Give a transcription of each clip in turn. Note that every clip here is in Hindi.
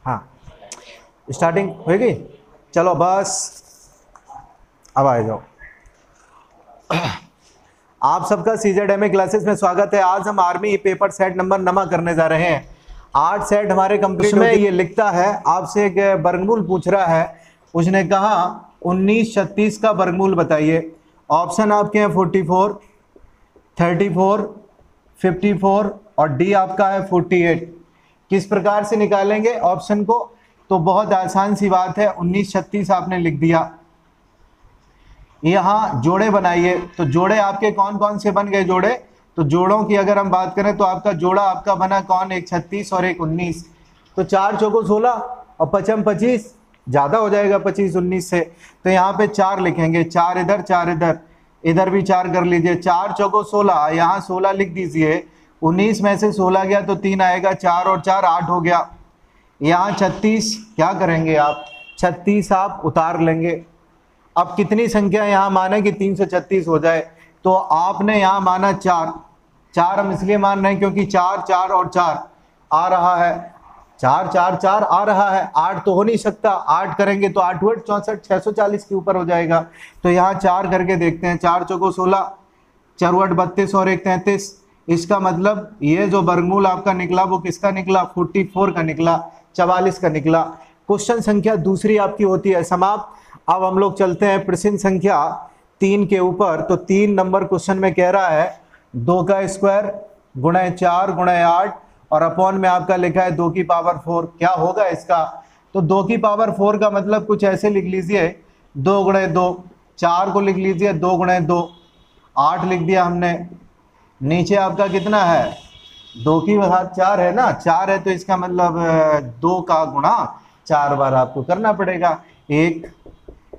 हाँ स्टार्टिंग हो गई, चलो बस अब आ जाओ। आप सबका CZMA क्लासेस में स्वागत है। आज हम आर्मी पेपर सेट नंबर 9 करने जा रहे हैं। 8 सेट हमारे कंप्लीट में ये लिखता है, आपसे एक वर्गमूल पूछ रहा है। उसने कहा 1936 का वर्गमूल बताइए। ऑप्शन आपके हैं 44, 34, 54 और डी आपका है 48। किस प्रकार से निकालेंगे ऑप्शन को? तो बहुत आसान सी बात है, 1936 आपने लिख दिया, यहाँ जोड़े बनाइए। तो जोड़े आपके कौन कौन से बन गए जोड़े? तो जोड़ों की अगर हम बात करें तो आपका जोड़ा आपका बना कौन? एक 36 और एक 19। तो 4 चौको 16 और 5 25, ज़्यादा हो जाएगा 25 19 से। तो यहाँ पे 4 लिखेंगे, 4 इधर 4 इधर, इधर भी 4 कर लीजिए। 4 चौको 16, यहाँ 16 लिख दीजिए। 19 में से 16 गया तो 3 आएगा, 4 और 4 8 हो गया। यहाँ 36 क्या करेंगे आप? 36 आप उतार लेंगे। अब कितनी संख्या यहाँ माने कि 336 हो जाए? तो आपने यहाँ माना 4। 4 हम इसलिए मान रहे हैं क्योंकि 4 4 और 4 आ रहा है, 4 4 4 आ रहा है। 8 तो हो नहीं सकता, 8 करेंगे तो 8 8 64 640 के ऊपर हो जाएगा। तो यहाँ 4 करके देखते हैं। 4 चौको 16, 4 8 32 और 1 33। इसका मतलब ये जो वर्गमूल आपका निकला वो किसका निकला? 44 का निकला, 44 का निकला। क्वेश्चन संख्या दूसरी आपकी होती है समाप्त। अब हम लोग चलते हैं प्रश्न संख्या 3 के ऊपर। तो 3 नंबर क्वेश्चन में कह रहा है 2 का स्क्वायर गुणा 4 गुणा 8 और अपॉन में आपका लिखा है 2 की पावर 4। क्या होगा इसका? तो 2 की पावर 4 का मतलब कुछ ऐसे लिख लीजिए, 2 गुणा 2। 4 को लिख लीजिए 2 गुणा 2, 8 लिख दिया हमने। नीचे आपका कितना है? 2 की घात 4 है ना, 4 है तो इसका मतलब 2 का गुणा 4 बार आपको करना पड़ेगा। 1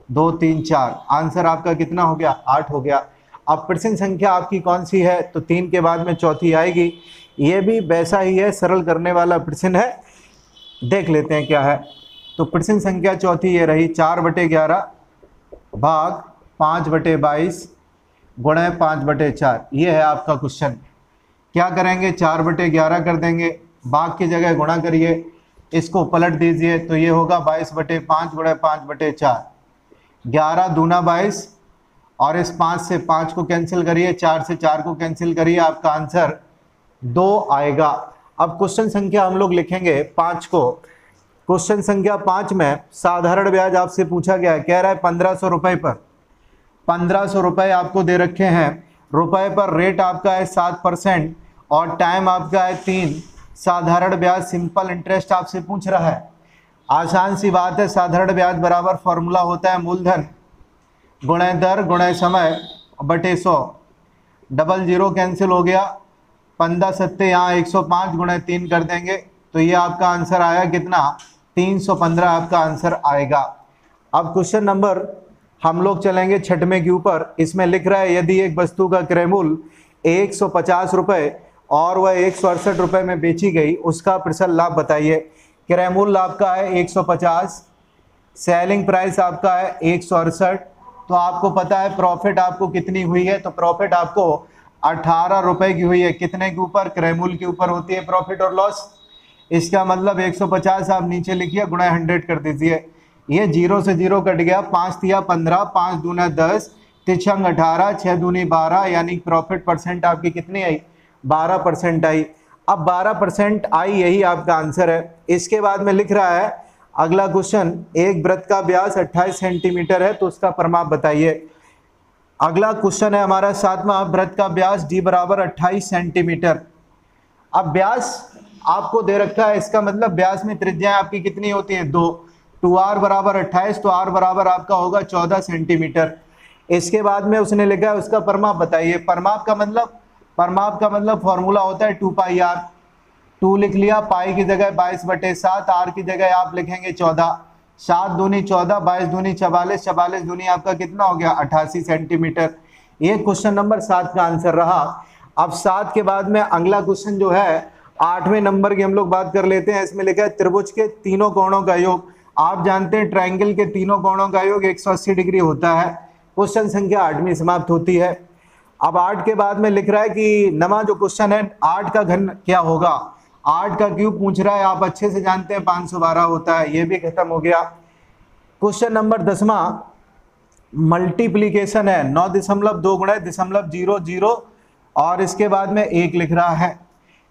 2 3 4, आंसर आपका कितना हो गया? 8 हो गया। अब प्रश्न संख्या आपकी कौन सी है? तो 3 के बाद में चौथी आएगी। ये भी वैसा ही है, सरल करने वाला प्रश्न है, देख लेते हैं क्या है। तो प्रश्न संख्या चौथी ये रही, 4/11 भाग 5/22 गुणा 5/4। ये है आपका क्वेश्चन। क्या करेंगे? 4/11 कर देंगे, भाग की जगह गुणा करिए, इसको पलट दीजिए तो ये होगा 22/5 गुणा 5/4। 11 दूना 22 और इस 5 से 5 को कैंसिल करिए, 4 से 4 को कैंसिल करिए, आपका आंसर 2 आएगा। अब क्वेश्चन संख्या हम लोग लिखेंगे 5 को। क्वेश्चन संख्या 5 में साधारण ब्याज आपसे पूछा गया है, कह रहा है 1500 रुपए पर 1500 रुपए आपको दे रखे हैं। रुपए पर रेट आपका है 7% और टाइम आपका है 3। साधारण ब्याज सिंपल इंटरेस्ट आपसे पूछ रहा है। आसान सी बात है, साधारण ब्याज बराबर फॉर्मूला होता है मूलधन गुणे दर गुणे समय बटे 100। डबल जीरो कैंसिल हो गया, 15 सत्ते यहाँ 105 गुणे 3 कर देंगे तो ये आपका आंसर आया कितना? 315 आपका आंसर आएगा। अब क्वेश्चन नंबर हम लोग चलेंगे 6वें के ऊपर। इसमें लिख रहा है यदि एक वस्तु का क्रय मूल्य 150 रुपये और वह 168 रुपये में बेची गई, उसका प्रतिशत लाभ बताइए। क्रय मूल्य आपका है 150, सेलिंग प्राइस आपका है 168। तो आपको पता है प्रॉफिट आपको कितनी हुई है? तो प्रॉफिट आपको 18 रुपए की हुई है। कितने के ऊपर? क्रय मूल्य के ऊपर होती है प्रॉफिट और लॉस। इसका मतलब 150 आप नीचे लिखिए, गुणा 100 कर दीजिए। ये 0 से 0 कट गया, 5 तिया 15, 5 दूना 10, 3 18, 6 दूनी 12, यानी प्रॉफिट परसेंट आपकी कितनी आई? 12% आई। अब 12% आई, यही आपका आंसर है। इसके बाद में लिख रहा है अगला क्वेश्चन, एक वृत्त का व्यास 28 सेंटीमीटर है तो उसका परिमाप बताइए। अगला क्वेश्चन है हमारा 7वां, वृत्त का व्यास डी बराबर 28 सेंटीमीटर। अब व्यास आपको दे रखा है, इसका मतलब व्यास में त्रिज्याएं आपकी कितनी होती हैं? 2। 2r बराबर 28 तो r बराबर आपका होगा 14 सेंटीमीटर। इसके बाद में उसने लिखा है उसका परिमाप बताइए। परिमाप का मतलब फॉर्मूला होता है 2πr। 2 लिख लिया, पाई की जगह 22/7, आर की जगह आप लिखेंगे 14। 7 दूनी 14, 22 दूनी 44, 44 दूनी आपका कितना हो गया? 88 सेंटीमीटर। ये क्वेश्चन नंबर 7 का आंसर रहा। अब 7 के बाद में अगला क्वेश्चन जो है 8वें नंबर की हम लोग बात कर लेते हैं। इसमें लिखा है त्रिभुज के तीनों कोणों का योग। आप जानते हैं ट्रायंगल के तीनों कोणों का योग 180 डिग्री होता है। क्वेश्चन संख्या 8वीं समाप्त होती है। अब 8 के बाद में लिख रहा है कि 9वां जो क्वेश्चन है 8 का घन क्या होगा। 8 का क्यूब पूछ रहा है, आप अच्छे से जानते हैं 512 होता है, ये भी खत्म हो गया। क्वेश्चन नंबर 10वां मल्टीप्लीकेशन है, 9.2 गुणा 0.00 और इसके बाद में 1 लिख रहा है।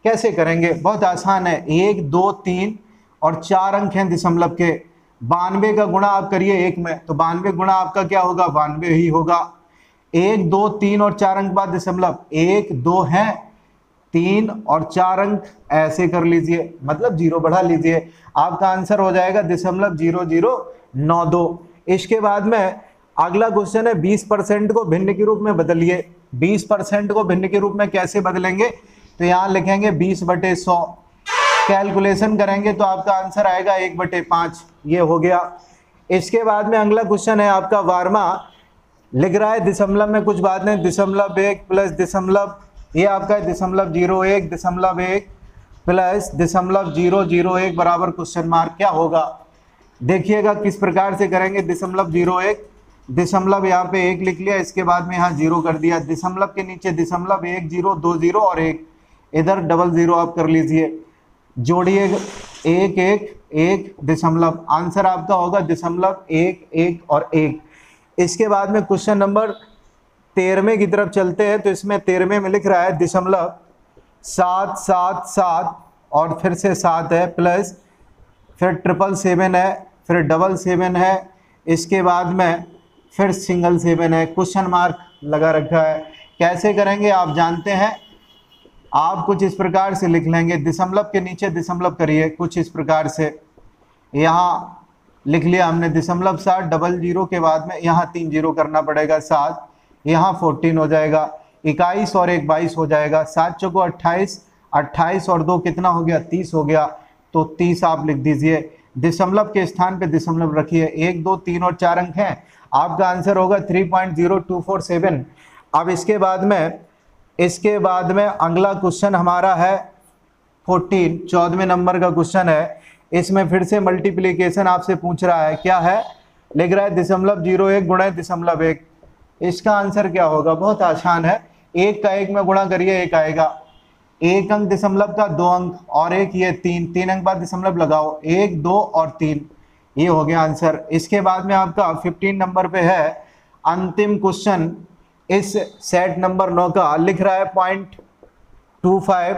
कैसे करेंगे? बहुत आसान है, 1 2 3 और 4 अंक हैं दशमलव के। 92 का गुणा आप करिए 1 में, तो 92 गुणा आपका क्या होगा? 92 ही होगा। 1 2 3 और 4 अंक बाद दशमलव, 1 2 है, 3 और 4 अंक ऐसे कर लीजिए, मतलब 0 बढ़ा लीजिए, आपका आंसर हो जाएगा 0.0092। इसके बाद में अगला क्वेश्चन है 20% को भिन्न के रूप में बदलिए। 20% को भिन्न के रूप में कैसे बदलेंगे? तो यहाँ लिखेंगे 20/100, कैलकुलेशन करेंगे तो आपका आंसर आएगा 1/5, ये हो गया। इसके बाद में अगला क्वेश्चन है आपका 12वां, लिख रहा है दशमलव में कुछ बात नहीं, 0.1 प्लस दशमलव, ये आपका 0.01 0.1 प्लस 0.001 बराबर क्वेश्चन मार्क, क्या होगा? देखिएगा किस प्रकार से करेंगे। 0.01 दशमलव यहाँ पे 1 लिख लिया, इसके बाद में यहाँ 0 कर दिया, दशमलव के नीचे दशमलव 1 0 2 0 और 1, इधर 00 आप कर लीजिए, जोड़िए 1 1 1 दशमलव, आंसर आपका होगा 0.1 1 और 1। इसके बाद में क्वेश्चन नंबर 13वें की तरफ चलते हैं, तो इसमें 13वें में लिख रहा है 0.777 और फिर से 7 है, प्लस फिर 777 है, फिर 777 है, इसके बाद में फिर 777 है, क्वेश्चन मार्क लगा रखा है। कैसे करेंगे आप जानते हैं, आप कुछ इस प्रकार से लिख लेंगे, दशमलव के नीचे दशमलव करिए कुछ इस प्रकार से, यहाँ लिख लिया हमने 0.7 00 के बाद में यहाँ 3 0 करना पड़ेगा, 7, यहाँ 14 हो जाएगा, 21 और 1 22 हो जाएगा, 7 चौको 28, 28 और 2 कितना हो गया? 30 हो गया, तो 30 आप लिख दीजिए, दशमलव के स्थान पे दशमलव रखिए। 1 2 3 और 4 अंक हैं, आपका आंसर होगा 3.0247। अब इसके बाद में अगला क्वेश्चन हमारा है 14वें नंबर का क्वेश्चन है। इसमें फिर से मल्टीप्लीकेशन आपसे पूछ रहा है, क्या है? लिख रहा है 0.01 गुणा 0.1, इसका आंसर क्या होगा? बहुत आसान है, 1 का 1 में गुणा करिए 1 आएगा, 1 अंक दशमलव का 2 अंक और 1 ये 3 अंक बाद दशमलव लगाओ, 1 2 और 3, ये हो गया आंसर। इसके बाद में आपका 15 नंबर पे है अंतिम क्वेश्चन, इस सेट नंबर 9 का, लिख रहा है 0.25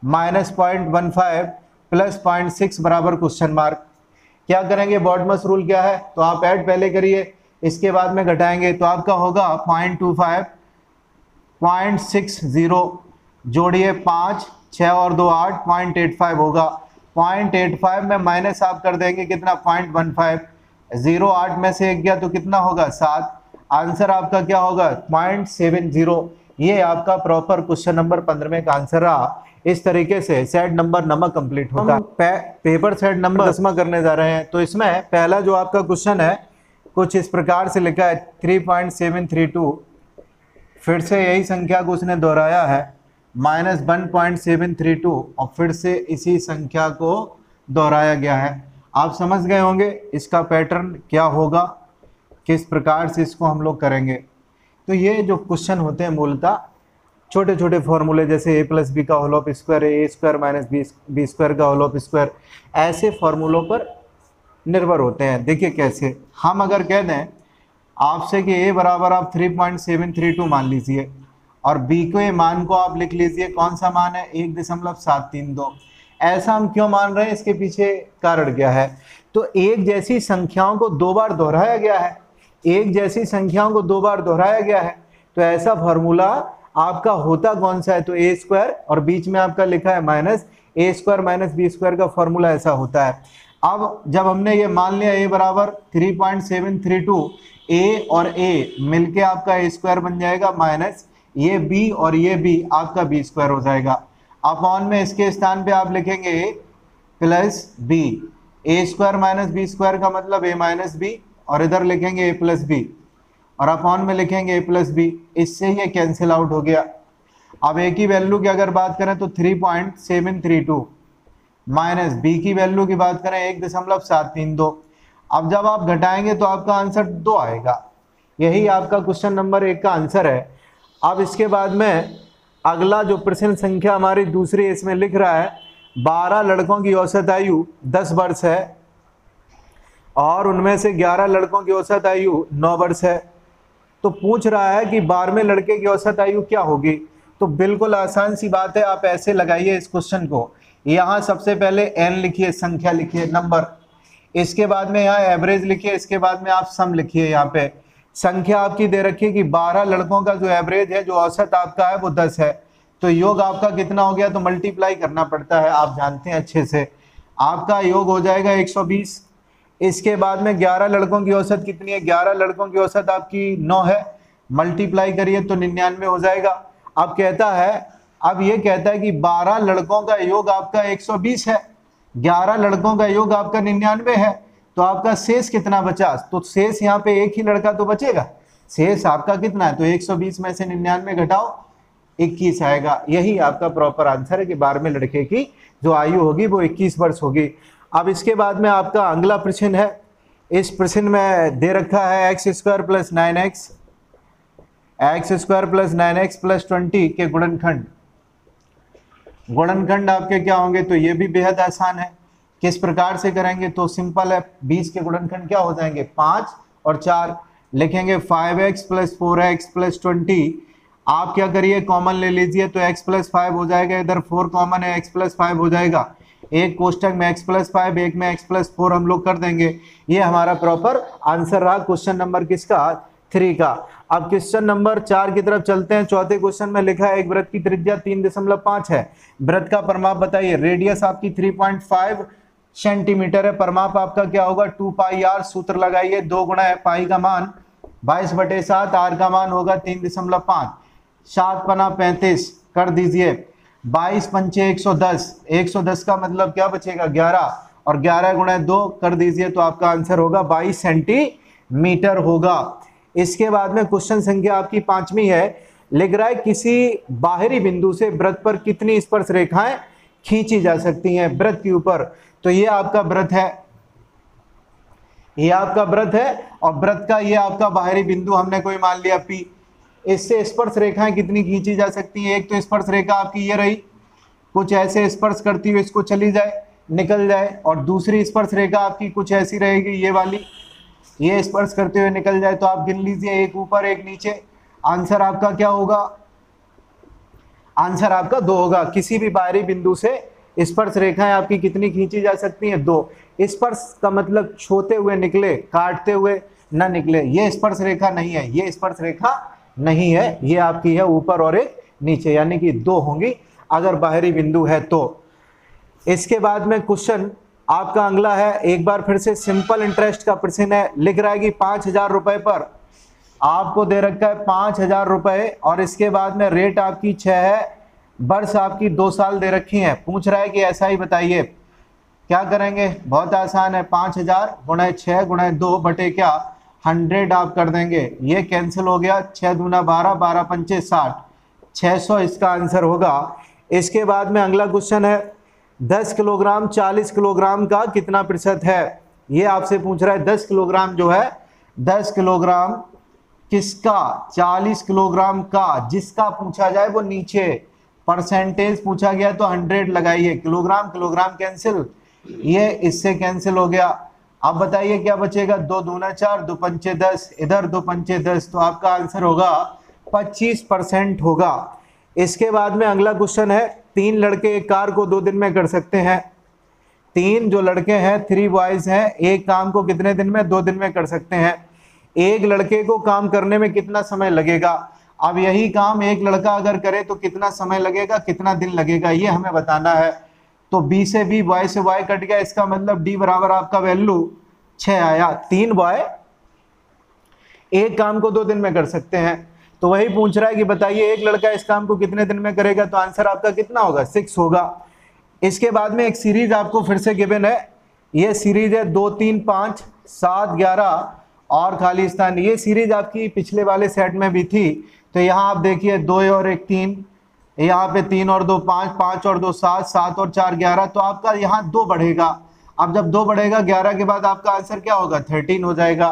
माइनस 0.15 प्लस 0.6 बराबर क्वेश्चन मार्क। क्या करेंगे? बॉडमस रूल क्या है? तो आप ऐड पहले करिए, इसके बाद में घटाएंगे, तो आपका होगा 0.25 0.60, जोड़िए 5 6 और 2 8, 0.85 होगा, 0.85 में माइनस आप कर देंगे कितना? 0.15, 0 8 में से 1 गया तो कितना होगा? 7, आंसर आपका क्या होगा? 0.70। ये आपका प्रॉपर क्वेश्चन नंबर 15 का आंसर रहा। इस तरीके से सेट नंबर नंबर कंप्लीट होता है। पेपर सेट नंबर 10वां करने जा रहे हैं, तो इसमें पहला जो आपका क्वेश्चन है कुछ इस प्रकार से लिखा है 3.732, फिर से यही संख्या को उसने दोहराया है, -1.732 और फिर से इसी संख्या को दोहराया गया है। आप समझ गए होंगे इसका पैटर्न क्या होगा, किस प्रकार से इसको हम लोग करेंगे। तो ये जो क्वेश्चन होते हैं मूलतः छोटे छोटे फॉर्मूले, जैसे a+b का whole of square, a² minus b² का होल ऑफ स्क्वायर, ऐसे फॉर्मूलों पर निर्भर होते हैं। देखिए कैसे, हम अगर कह दें आपसे कि a बराबर आप 3.732 मान लीजिए और b के मान को आप लिख लीजिए, कौन सा मान है? 1.732। ऐसा हम क्यों मान रहे हैं, इसके पीछे कारण क्या है? तो एक जैसी संख्याओं को 2 बार दोहराया गया है, एक जैसी संख्याओं को 2 बार दोहराया गया है, तो ऐसा फॉर्मूला आपका होता कौन सा है? तो a² और बीच में आपका लिखा है माइनस a² माइनस b² का फॉर्मूला ऐसा होता है। अब जब हमने ये मान लिया a बराबर 3.732, a और a मिलके आपका a² बन जाएगा, माइनस ये b और ये b आपका b² हो जाएगा, अपॉन में इसके स्थान पे आप लिखेंगे a plus b, a² minus b² का मतलब a माइनस b, और इधर लिखेंगे a प्लस b और अपॉन में लिखेंगे a प्लस b, इससे ये कैंसिल आउट हो गया। अब a की वैल्यू की अगर बात करें तो 3.732, माइनस b की वैल्यू की बात करें 1.732। अब जब आप घटाएंगे तो आपका आंसर 2 आएगा। यही आपका क्वेश्चन नंबर 1 का आंसर है। अब इसके बाद में अगला जो प्रश्न संख्या हमारी दूसरी इसमें लिख रहा है 12 लड़कों की औसत आयु 10 वर्ष है और उनमें से 11 लड़कों की औसत आयु 9 वर्ष है। तो पूछ रहा है कि 12वें लड़के की औसत आयु क्या होगी। तो बिल्कुल आसान सी बात है, आप ऐसे लगाइए इस क्वेश्चन को। यहाँ सबसे पहले n लिखिए, संख्या लिखिए, नंबर, इसके बाद में यहाँ एवरेज लिखिए, इसके बाद में आप सम लिखिए। यहाँ पे संख्या आपकी दे रखी है कि 12 लड़कों का जो एवरेज है, जो औसत आपका है वो 10 है। तो योग आपका कितना हो गया, तो मल्टीप्लाई करना पड़ता है, आप जानते हैं अच्छे से। आपका योग हो जाएगा 120। इसके बाद में 11 लड़कों की औसत कितनी है, 11 लड़कों की औसत आपकी 9 है, मल्टीप्लाई करिए तो 99 हो जाएगा। अब कहता है, अब ये कहता है कि 12 लड़कों का योग आपका 120 है, 11 लड़कों का योग आपका 99 है, तो आपका शेष कितना बचा। तो शेष यहाँ पे एक ही लड़का तो बचेगा, शेष आपका कितना है, तो 120 में से 99 घटाओ 21 आएगा। यही आपका प्रॉपर आंसर है कि 12वें लड़के की जो आयु होगी वो 21 वर्ष होगी। अब इसके बाद में आपका अगला प्रश्न है। इस प्रश्न में दे रखा है x² + 9x, x² + 9x + 20 के गुणनखंड। गुणनखंड आपके क्या होंगे, तो ये भी बेहद आसान है। किस प्रकार से करेंगे, तो सिंपल है, 20 के गुणनखंड क्या हो जाएंगे, 5 और 4 लिखेंगे। 5x + 4x + 20, आप क्या करिए कॉमन ले लीजिए, तो x + 5 हो जाएगा, इधर 4 कॉमन है, x + 5 हो जाएगा। एक कोष्टक में x + 5, एक में x + 4 हम लोग कर देंगे। ये हमारा प्रॉपर आंसर रहा क्वेश्चन नंबर किसका, 3 का। अब क्वेश्चन नंबर 4 की तरफ चलते हैं। चौथे क्वेश्चन में लिखा है एक वृत्त की त्रिज्या 3.5 है, वृत्त का परिमाप बताइए। रेडियस आपकी 3.5 सेंटीमीटर है, परिमाप आपका क्या होगा, 2πr। सूत्र लगाइए, 2 गुणा है पाई का मान 22/7, r का मान होगा 3.5, 7 पना 35 कर दीजिए, 22 पंचे 110, 110 का मतलब क्या बचेगा 11, और 11 गुणा 2 कर दीजिए, तो आपका आंसर होगा 22 सेंटीमीटर होगा। इसके बाद में क्वेश्चन संख्या आपकी 5वीं है। लिख रहा है किसी बाहरी बिंदु से वृत्त पर कितनी स्पर्श रेखाएं खींची जा सकती हैं वृत्त के ऊपर। तो ये आपका वृत्त है, ये आपका वृत्त है, और वृत्त का ये आपका बाहरी बिंदु हमने कोई मान लिया P। इससे स्पर्श रेखाएं कितनी खींची जा सकती हैं। एक तो स्पर्श रेखा आपकी ये रही, कुछ ऐसे स्पर्श करती हुई इसको चली जाए, निकल जाए, और दूसरी स्पर्श रेखा आपकी कुछ ऐसी रहेगी, ये वाली, ये स्पर्श करते हुए निकल जाए। तो आप गिन लीजिए, एक ऊपर एक नीचे। आंसर आपका क्या होगा, आंसर आपका 2 होगा। किसी भी बाहरी बिंदु से स्पर्श रेखाएं आपकी कितनी खींची जा सकती हैं, 2। स्पर्श का मतलब छूते हुए निकले, काटते हुए ना निकले, ये स्पर्श रेखा नहीं है, ये स्पर्श रेखा नहीं है, ये आपकी है ऊपर और एक नीचे, यानी कि 2 होंगी अगर बाहरी बिंदु है तो। इसके बाद में क्वेश्चन आपका अगला है, एक बार फिर से सिंपल इंटरेस्ट का प्रश्न है। लिख रहा है कि 5000 रुपए पर आपको दे रखा है 5000 रुपए, और इसके बाद में रेट आपकी 6 है, वर्ष आपकी 2 साल दे रखी है। पूछ रहा है कि ऐसा ही बताइए, क्या करेंगे, बहुत आसान है, 5000 गुणा 6 गुणा 2 बटे क्या 100 आप कर देंगे, ये कैंसिल हो गया, 6 दूना 12, 12 पंचे 60, 600 इसका आंसर होगा। इसके बाद में अगला क्वेश्चन है, 10 किलोग्राम 40 किलोग्राम का कितना प्रतिशत है। ये आपसे पूछ रहा है 10 किलोग्राम जो है, 10 किलोग्राम किसका, 40 किलोग्राम का, जिसका पूछा जाए वो नीचे परसेंटेज पूछा गया तो 100 लगाइए। किलोग्राम किलोग्राम कैंसिल, ये इससे कैंसिल हो गया। अब बताइए क्या बचेगा, 2 दूना 4, 2 पंचे 10, इधर 2 पंचे 10, तो आपका आंसर होगा 25% होगा। इसके बाद में अगला क्वेश्चन है, 3 लड़के एक कार को 2 दिन में कर सकते हैं। 3 जो लड़के हैं, 3 बॉयज हैं, एक काम को कितने दिन में, 2 दिन में कर सकते हैं। एक लड़के को काम करने में कितना समय लगेगा। अब यही काम एक लड़का अगर करे तो कितना समय लगेगा, कितना दिन लगेगा, ये हमें बताना है। तो बी से बी, बॉय से बॉय कट गया, इसका मतलब डी बराबर आपका वैल्यू 6 आया। 3 बॉय एक काम को 2 दिन में कर सकते हैं। तो वही पूछ रहा है कि बताइए एक लड़का इस काम को कितने दिन में करेगा, तो आंसर आपका कितना होगा, 6 होगा। इसके बाद में एक सीरीज आपको फिर से गिवन है, ये सीरीज है 2 3 5 7 11 और खाली स्थान। ये सीरीज आपकी पिछले वाले सेट में भी थी। तो यहाँ आप देखिए 2 और 1 3, यहाँ पे 3 और 2 5, 5 और 2 7, 7 और 4 11, तो आपका यहाँ 2 बढ़ेगा। अब जब 2 बढ़ेगा 11 के बाद आपका आंसर क्या होगा, 13 हो जाएगा।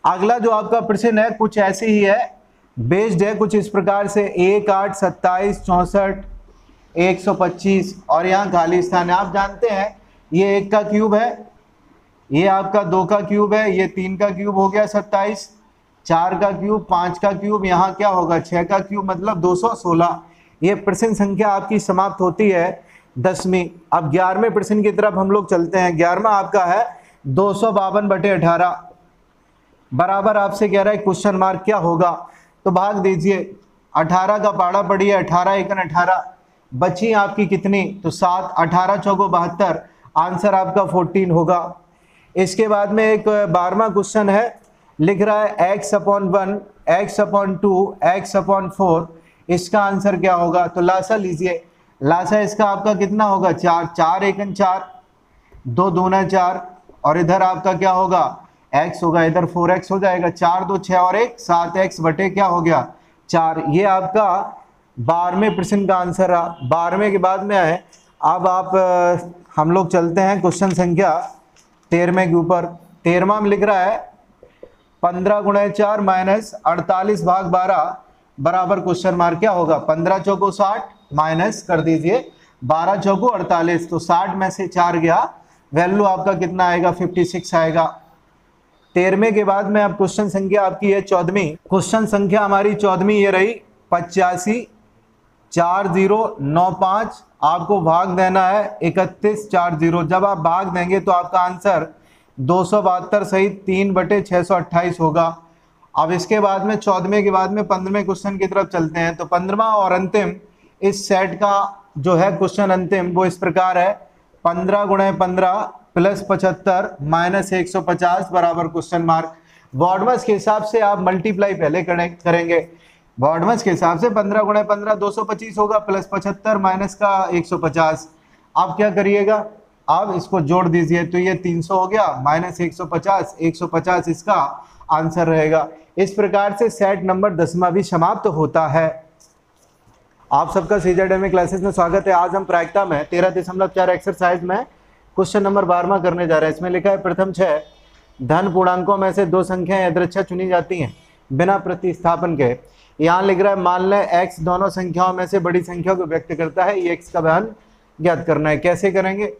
अगला जो आपका प्रश्न है कुछ ऐसे ही है, बेस्ड है कुछ इस प्रकार से, 1 8 27 64 125 और यहाँ खाली स्थान है। आप जानते हैं ये 1 का क्यूब है, ये आपका 2 का क्यूब है, ये 3 का क्यूब हो गया 27, 4 का क्यूब, 5 का क्यूब, यहाँ क्या होगा 6 का क्यूब, मतलब 216। ये प्रश्न संख्या आपकी समाप्त होती है 10वीं। अब 11वें प्रश्न की तरफ हम लोग चलते हैं। 11वां आपका है 252/18 बराबर आपसे कह रहा है क्वेश्चन मार्क क्या होगा, तो भाग दीजिए। 18 का पाड़ा पड़िए, 18 एकन 18, बची आपकी कितनी, तो 7, 18 चौको 72, आंसर आपका 14 होगा। इसके बाद में एक 12वां क्वेश्चन है, लिख रहा है x/1, x/2, x/4, इसका आंसर क्या होगा, तो लासा लीजिए। लासा इसका आपका कितना होगा 4, 4 एकन 4, 2 दूना 4, और इधर आपका क्या होगा x होगा, इधर 4x हो जाएगा, 4 2 6 और 1 7x बटे क्या हो गया 4। ये आपका 12वें प्रश्न का आंसर रहा। 12वें के बाद में है अब आप हम लोग चलते हैं क्वेश्चन संख्या 13वें के ऊपर। 13वां में लिख रहा है 15 × 4 माइनस 48 भाग 12 बराबर क्वेश्चन मार्क क्या होगा। 15 चौको 60 माइनस कर दीजिए 12 चौको 48, तो 60 में से 4 गया, वैल्यू आपका कितना आएगा 56 आएगा। 13वें के बाद में अब क्वेश्चन संख्या आपकी है 14वीं। क्वेश्चन संख्या हमारी 14वीं ये रही 85 4095, आपको भाग देना है 3140। जब आप भाग देंगे तो आपका आंसर 272 सहित 3/628 होगा। अब इसके बाद में 14वें के बाद में 15वें क्वेश्चन की तरफ चलते हैं। तो 15वां और अंतिम इस सेट का जो है क्वेश्चन अंतिम वो इस प्रकार है, 15 × 15 + 75 - 150 बराबर क्वेश्चन मार्क। बॉडमस के हिसाब से आप मल्टीप्लाई पहले करेंगे। बॉडमस के हिसाब से 15 × 15 225 होगा, प्लस 75 माइनस का 150। आप क्या करिएगा, आप इसको जोड़ दीजिए, तो ये 300 हो गया माइनस 150, 150 इसका आंसर रहेगा। इस प्रकार से सेट नंबर 10वां भी समाप्त होता है। आप सबका CZMA क्लासेस में स्वागत है। आज हम प्रायिकता में 13.4 एक्सरसाइज में क्वेश्चन नंबर 12वां करने जा रहे हैं। इसमें लिखा है प्रथम 6 धन पूर्णांकों में से 2 संख्याएं यदृच्छा चुनी जाती हैं बिना प्रतिस्थापन के। यहाँ लिख रहा है मान लें x दोनों संख्याओं में से बड़ी संख्या को व्यक्त करता है, ये x का मान ज्ञात करना है। कैसे करेंगे,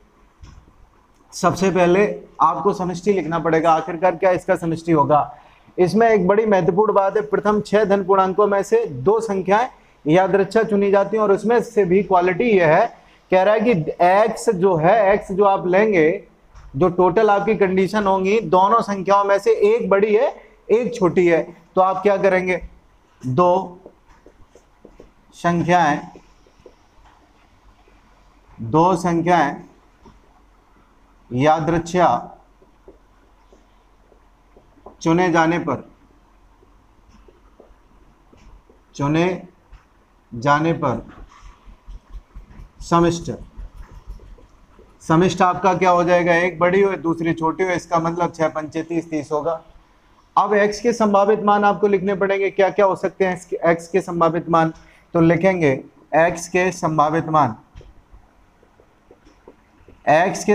सबसे पहले आपको समष्टि लिखना पड़ेगा। आखिरकार क्या इसका समष्टि होगा। इसमें एक बड़ी महत्वपूर्ण बात है, प्रथम 6 धन पूर्णांकों में से 2 संख्याएं यादृच्छा चुनी जाती हैं, और उसमें से भी क्वालिटी यह है, कह रहा है कि x जो है, x जो आप लेंगे, जो टोटल आपकी कंडीशन होंगी, दोनों संख्याओं में से एक बड़ी है एक छोटी है। तो आप क्या करेंगे, 2 संख्याएं यादृच्छा चुने जाने पर समिष्ट आपका क्या हो जाएगा, एक बड़ी हो दूसरी छोटी हो, इसका मतलब 6 पंचे 30 होगा। अब x के संभावित मान आपको लिखने पड़ेंगे। क्या क्या हो सकते हैं x के संभावित मान, तो लिखेंगे x के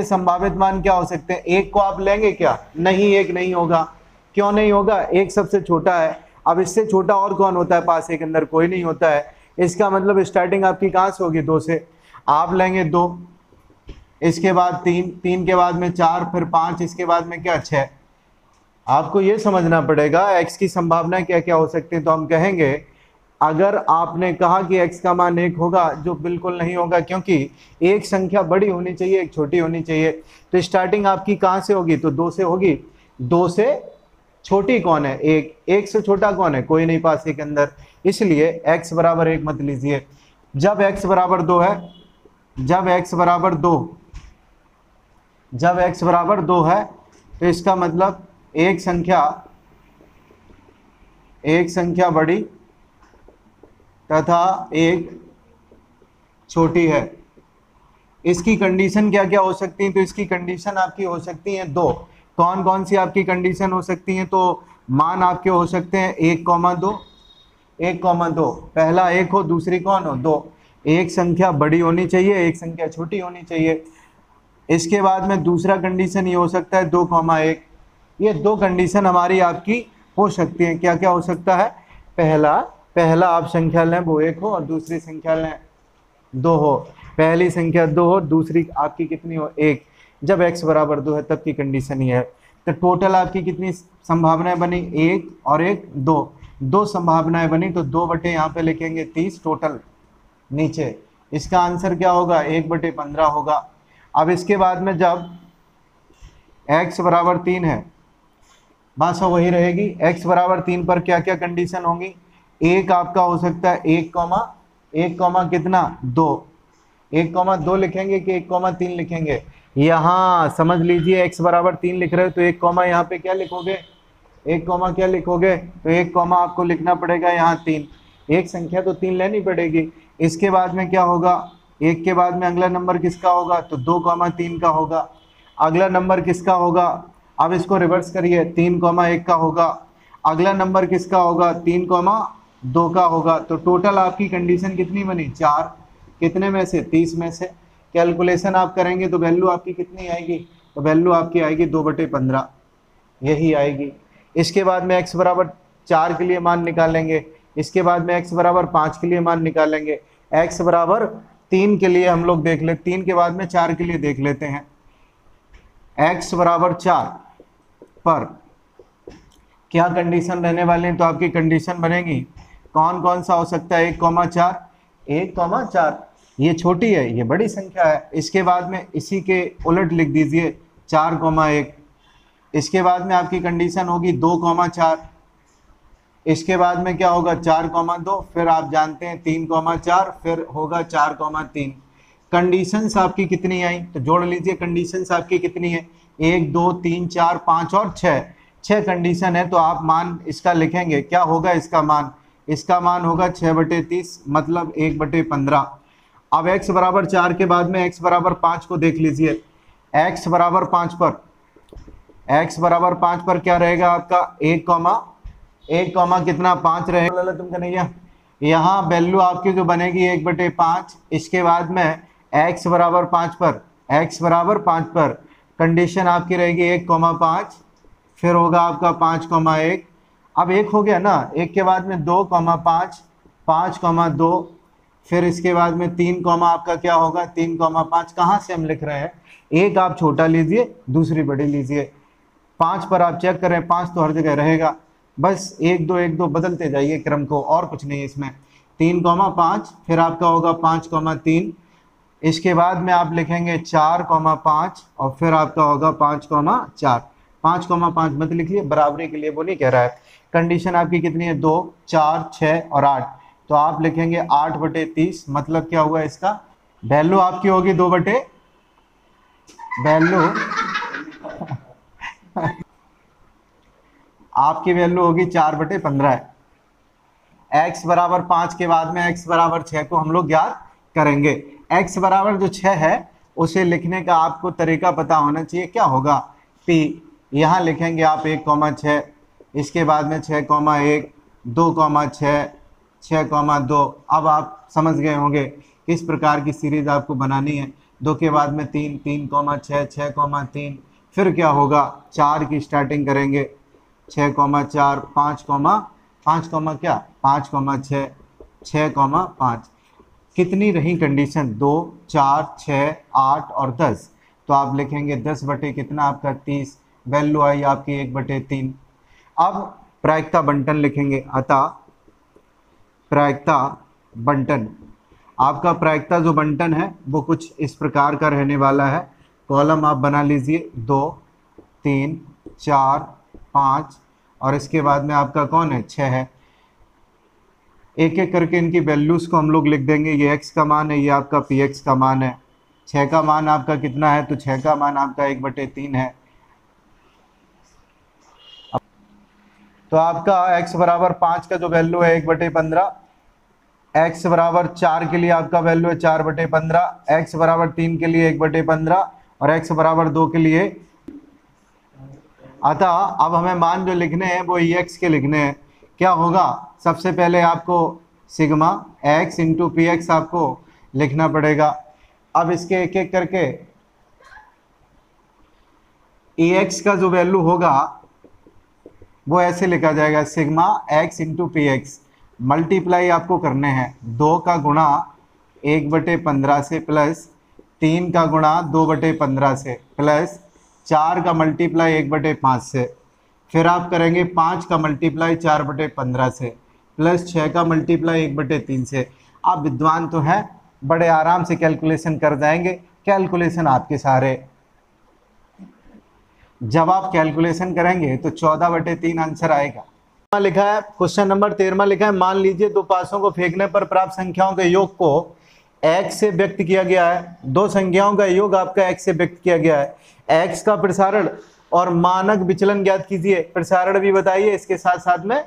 संभावित मान क्या हो सकते हैं। एक को आप लेंगे क्या, नहीं, एक नहीं होगा। क्यों नहीं होगा, एक सबसे छोटा है। अब इससे छोटा और कौन होता है, पास के अंदर कोई नहीं होता है। इसका मतलब स्टार्टिंग आपकी कहाँ से होगी, 2 से। आप लेंगे 2, इसके बाद 3, 3 के बाद में 4, फिर 5, इसके बाद में क्या 6। आपको ये समझना पड़ेगा x की संभावना क्या क्या हो सकती है। तो हम कहेंगे, अगर आपने कहा कि x का मान 1 होगा, जो बिल्कुल नहीं होगा, क्योंकि एक संख्या बड़ी होनी चाहिए एक छोटी होनी चाहिए। तो स्टार्टिंग आपकी कहाँ से होगी, तो 2 से होगी। 2 से छोटी कौन है, 1, 1 से छोटा कौन है, कोई नहीं पास के अंदर, इसलिए x बराबर 1 मत लीजिए। जब x बराबर 2 है, जब x बराबर 2 है, तो इसका मतलब एक संख्या बड़ी तथा एक छोटी है। इसकी कंडीशन क्या क्या हो सकती है, तो इसकी कंडीशन आपकी हो सकती है 2। कौन कौन सी आपकी कंडीशन हो सकती हैं, तो मान आपके हो सकते हैं 1,2, 1,2। पहला 1 हो, दूसरी कौन हो, 2। एक संख्या बड़ी होनी चाहिए, एक संख्या छोटी होनी चाहिए। इसके बाद में दूसरा कंडीशन ये हो सकता है 2,1। ये 2 कंडीशन हमारी आपकी हो सकती हैं। क्या क्या हो सकता है, पहला आप संख्या लें वो 1 हो, और दूसरी संख्या लें 2 हो, पहली संख्या 2 हो, दूसरी आपकी कितनी हो 1, जब x बराबर 2 है तब की कंडीशन ही है। तो टोटल आपकी कितनी संभावनाएं बनी, 1 और 1 2, 2 संभावनाएं बनी, तो 2 बटे यहाँ पे लिखेंगे 30 टोटल नीचे। इसका आंसर क्या होगा, 1/15 होगा। अब इसके बाद में जब x बराबर 3 है, भाषा वही रहेगी। x बराबर 3 पर क्या क्या कंडीशन होंगी, एक आपका हो सकता है 1 कॉमा कितना 2, 1,2 लिखेंगे कि 1,3 लिखेंगे। यहाँ समझ लीजिए x बराबर 3 लिख रहे हो तो 1 कॉमा यहाँ पे क्या लिखोगे, 1 कॉमा क्या लिखोगे, तो 1 कॉमा आपको लिखना पड़ेगा यहाँ 3, एक संख्या तो 3 लेनी पड़ेगी। इसके बाद में क्या होगा, 1 के बाद में अगला नंबर किसका होगा, तो 2,3 का होगा। अगला नंबर किसका होगा, अब इसको रिवर्स करिए, 3,1 का होगा। अगला नंबर किसका होगा, 3,2 का होगा। तो टोटल आपकी कंडीशन कितनी बनी, 4, कितने में से, 30 में से। कैलकुलेशन आप करेंगे तो वैल्यू आपकी कितनी आएगी, तो वैल्यू आपकी आएगी 2/15, यही आएगी। इसके बाद में x बराबर 4 के लिए मान निकालेंगे, इसके बाद में x बराबर 5 के लिए मान निकालेंगे, x बराबर 3 के लिए हम लोग देख ले, 3 के बाद में 4 के लिए देख लेते हैं। x बराबर 4 पर क्या कंडीशन रहने वाली है, तो आपकी कंडीशन बनेगी कौन कौन सा हो सकता है, 1,4, 1,4, ये छोटी है ये बड़ी संख्या है। इसके बाद में इसी के उलट लिख दीजिए 4,1, इसके बाद में आपकी कंडीशन होगी 2,4, इसके बाद में क्या होगा 4,2, फिर आप जानते हैं 3,4, फिर होगा 4,3। कंडीशंस आपकी कितनी आई, तो जोड़ लीजिए, कंडीशंस आपकी कितनी है, 1 2 3 4 5 और 6 कंडीशन है। तो आप मान इसका लिखेंगे, क्या होगा इसका मान, इसका मान होगा 6/30 मतलब 1/15। अब x बराबर 4 के बाद में x बराबर 5 को देख लीजिए, x बराबर 5 पर, x बराबर 5 पर क्या रहेगा आपका, 1 कॉमा कितना 5 रहेगा, तुम कन्हैया यहाँ वैल्यू आपकी जो बनेगी 1/5। इसके बाद में x बराबर 5 पर, x बराबर 5 पर कंडीशन आपकी रहेगी 1,5, फिर होगा आपका 5,1। अब 1 हो गया ना, 1 के बाद में 2,5, 5,2, फिर इसके बाद में 3 कॉमा आपका क्या होगा 3,5। कहाँ से हम लिख रहे हैं, एक आप छोटा लीजिए दूसरी बड़ी लीजिए। 5 पर आप चेक करें, 5 तो हर जगह रहेगा, बस 1 2 1 2 बदलते जाइए क्रम को, और कुछ नहीं है इसमें। 3,5, फिर आपका होगा 5,3, इसके बाद में आप लिखेंगे 4,5 और फिर आपका होगा 5,4। 5,5 मत लिखिए, बराबरी के लिए वो नहीं कह रहा है। कंडीशन आपकी कितनी है, 2 4 6 और 8, तो आप लिखेंगे 8/30 मतलब क्या हुआ, इसका वैल्यू आपकी होगी 2 बटे वैल्यू आपकी वैल्यू होगी 4/15 है। x बराबर 5 के बाद में x बराबर 6 को हम लोग ज्ञात करेंगे। x बराबर जो 6 है उसे लिखने का आपको तरीका पता होना चाहिए, क्या होगा, p यहाँ लिखेंगे आप 1,6, इसके बाद में 6,1, 2,6, 6,2। अब आप समझ गए होंगे किस प्रकार की सीरीज आपको बनानी है। 2 के बाद में 3, 3,6, 6,3, फिर क्या होगा 4 की स्टार्टिंग करेंगे, 6,4, 5,6, 6,5। कितनी रही कंडीशन, 2 4 6 8 और 10, तो आप लिखेंगे 10 बटे कितना आपका 30, वैल्यू आई आपकी 1/3। अब प्रायिकता बंटन लिखेंगे, अतः प्रायिकता बंटन, आपका प्रायिकता जो बंटन है वो कुछ इस प्रकार का रहने वाला है। कॉलम आप बना लीजिए 2 3 4 5 और इसके बाद में आपका कौन है 6 है। एक एक करके इनकी वैल्यूज़ को हम लोग लिख देंगे, ये x का मान है, ये आपका px का मान है। 6 का मान आपका कितना है, तो 6 का मान आपका 1/3 है। तो आपका x बराबर 5 का जो वैल्यू है 1/15, x बराबर 4 के लिए आपका वैल्यू है 4/15, x बराबर 3 के लिए 1/15 और x बराबर 2 के लिए। अतः अब हमें मान जो लिखने हैं वो ex के लिखने हैं। क्या होगा, सबसे पहले आपको sigma x into P x आपको लिखना पड़ेगा। अब इसके एक एक करके ex का जो वैल्यू होगा वो ऐसे लिखा जाएगा, sigma x into P x, multiply आपको करने हैं 2 का गुणा 1/15 से प्लस 3 का गुणा 2/15 से प्लस 4 का मल्टीप्लाई 1/5 से, फिर आप करेंगे 5 का मल्टीप्लाई 4/15 से प्लस 6 का मल्टीप्लाई 1/3 से। आप विद्वान तो हैं, बड़े आराम से कैलकुलेशन कर जाएंगे। कैलकुलेशन आपके सारे, जब आप कैलकुलेशन करेंगे तो 14/3 आंसर आएगा। लिखा है क्वेश्चन नंबर 13 लिखा है, मान लीजिए दो पासों को फेंकने पर प्राप्त संख्याओं के योग को x से व्यक्त किया गया है। दो संख्याओं का योग आपका x से व्यक्त किया गया है। x का प्रसारण और मानक विचलन ज्ञात कीजिए। प्रसारण भी बताइए, इसके साथ साथ में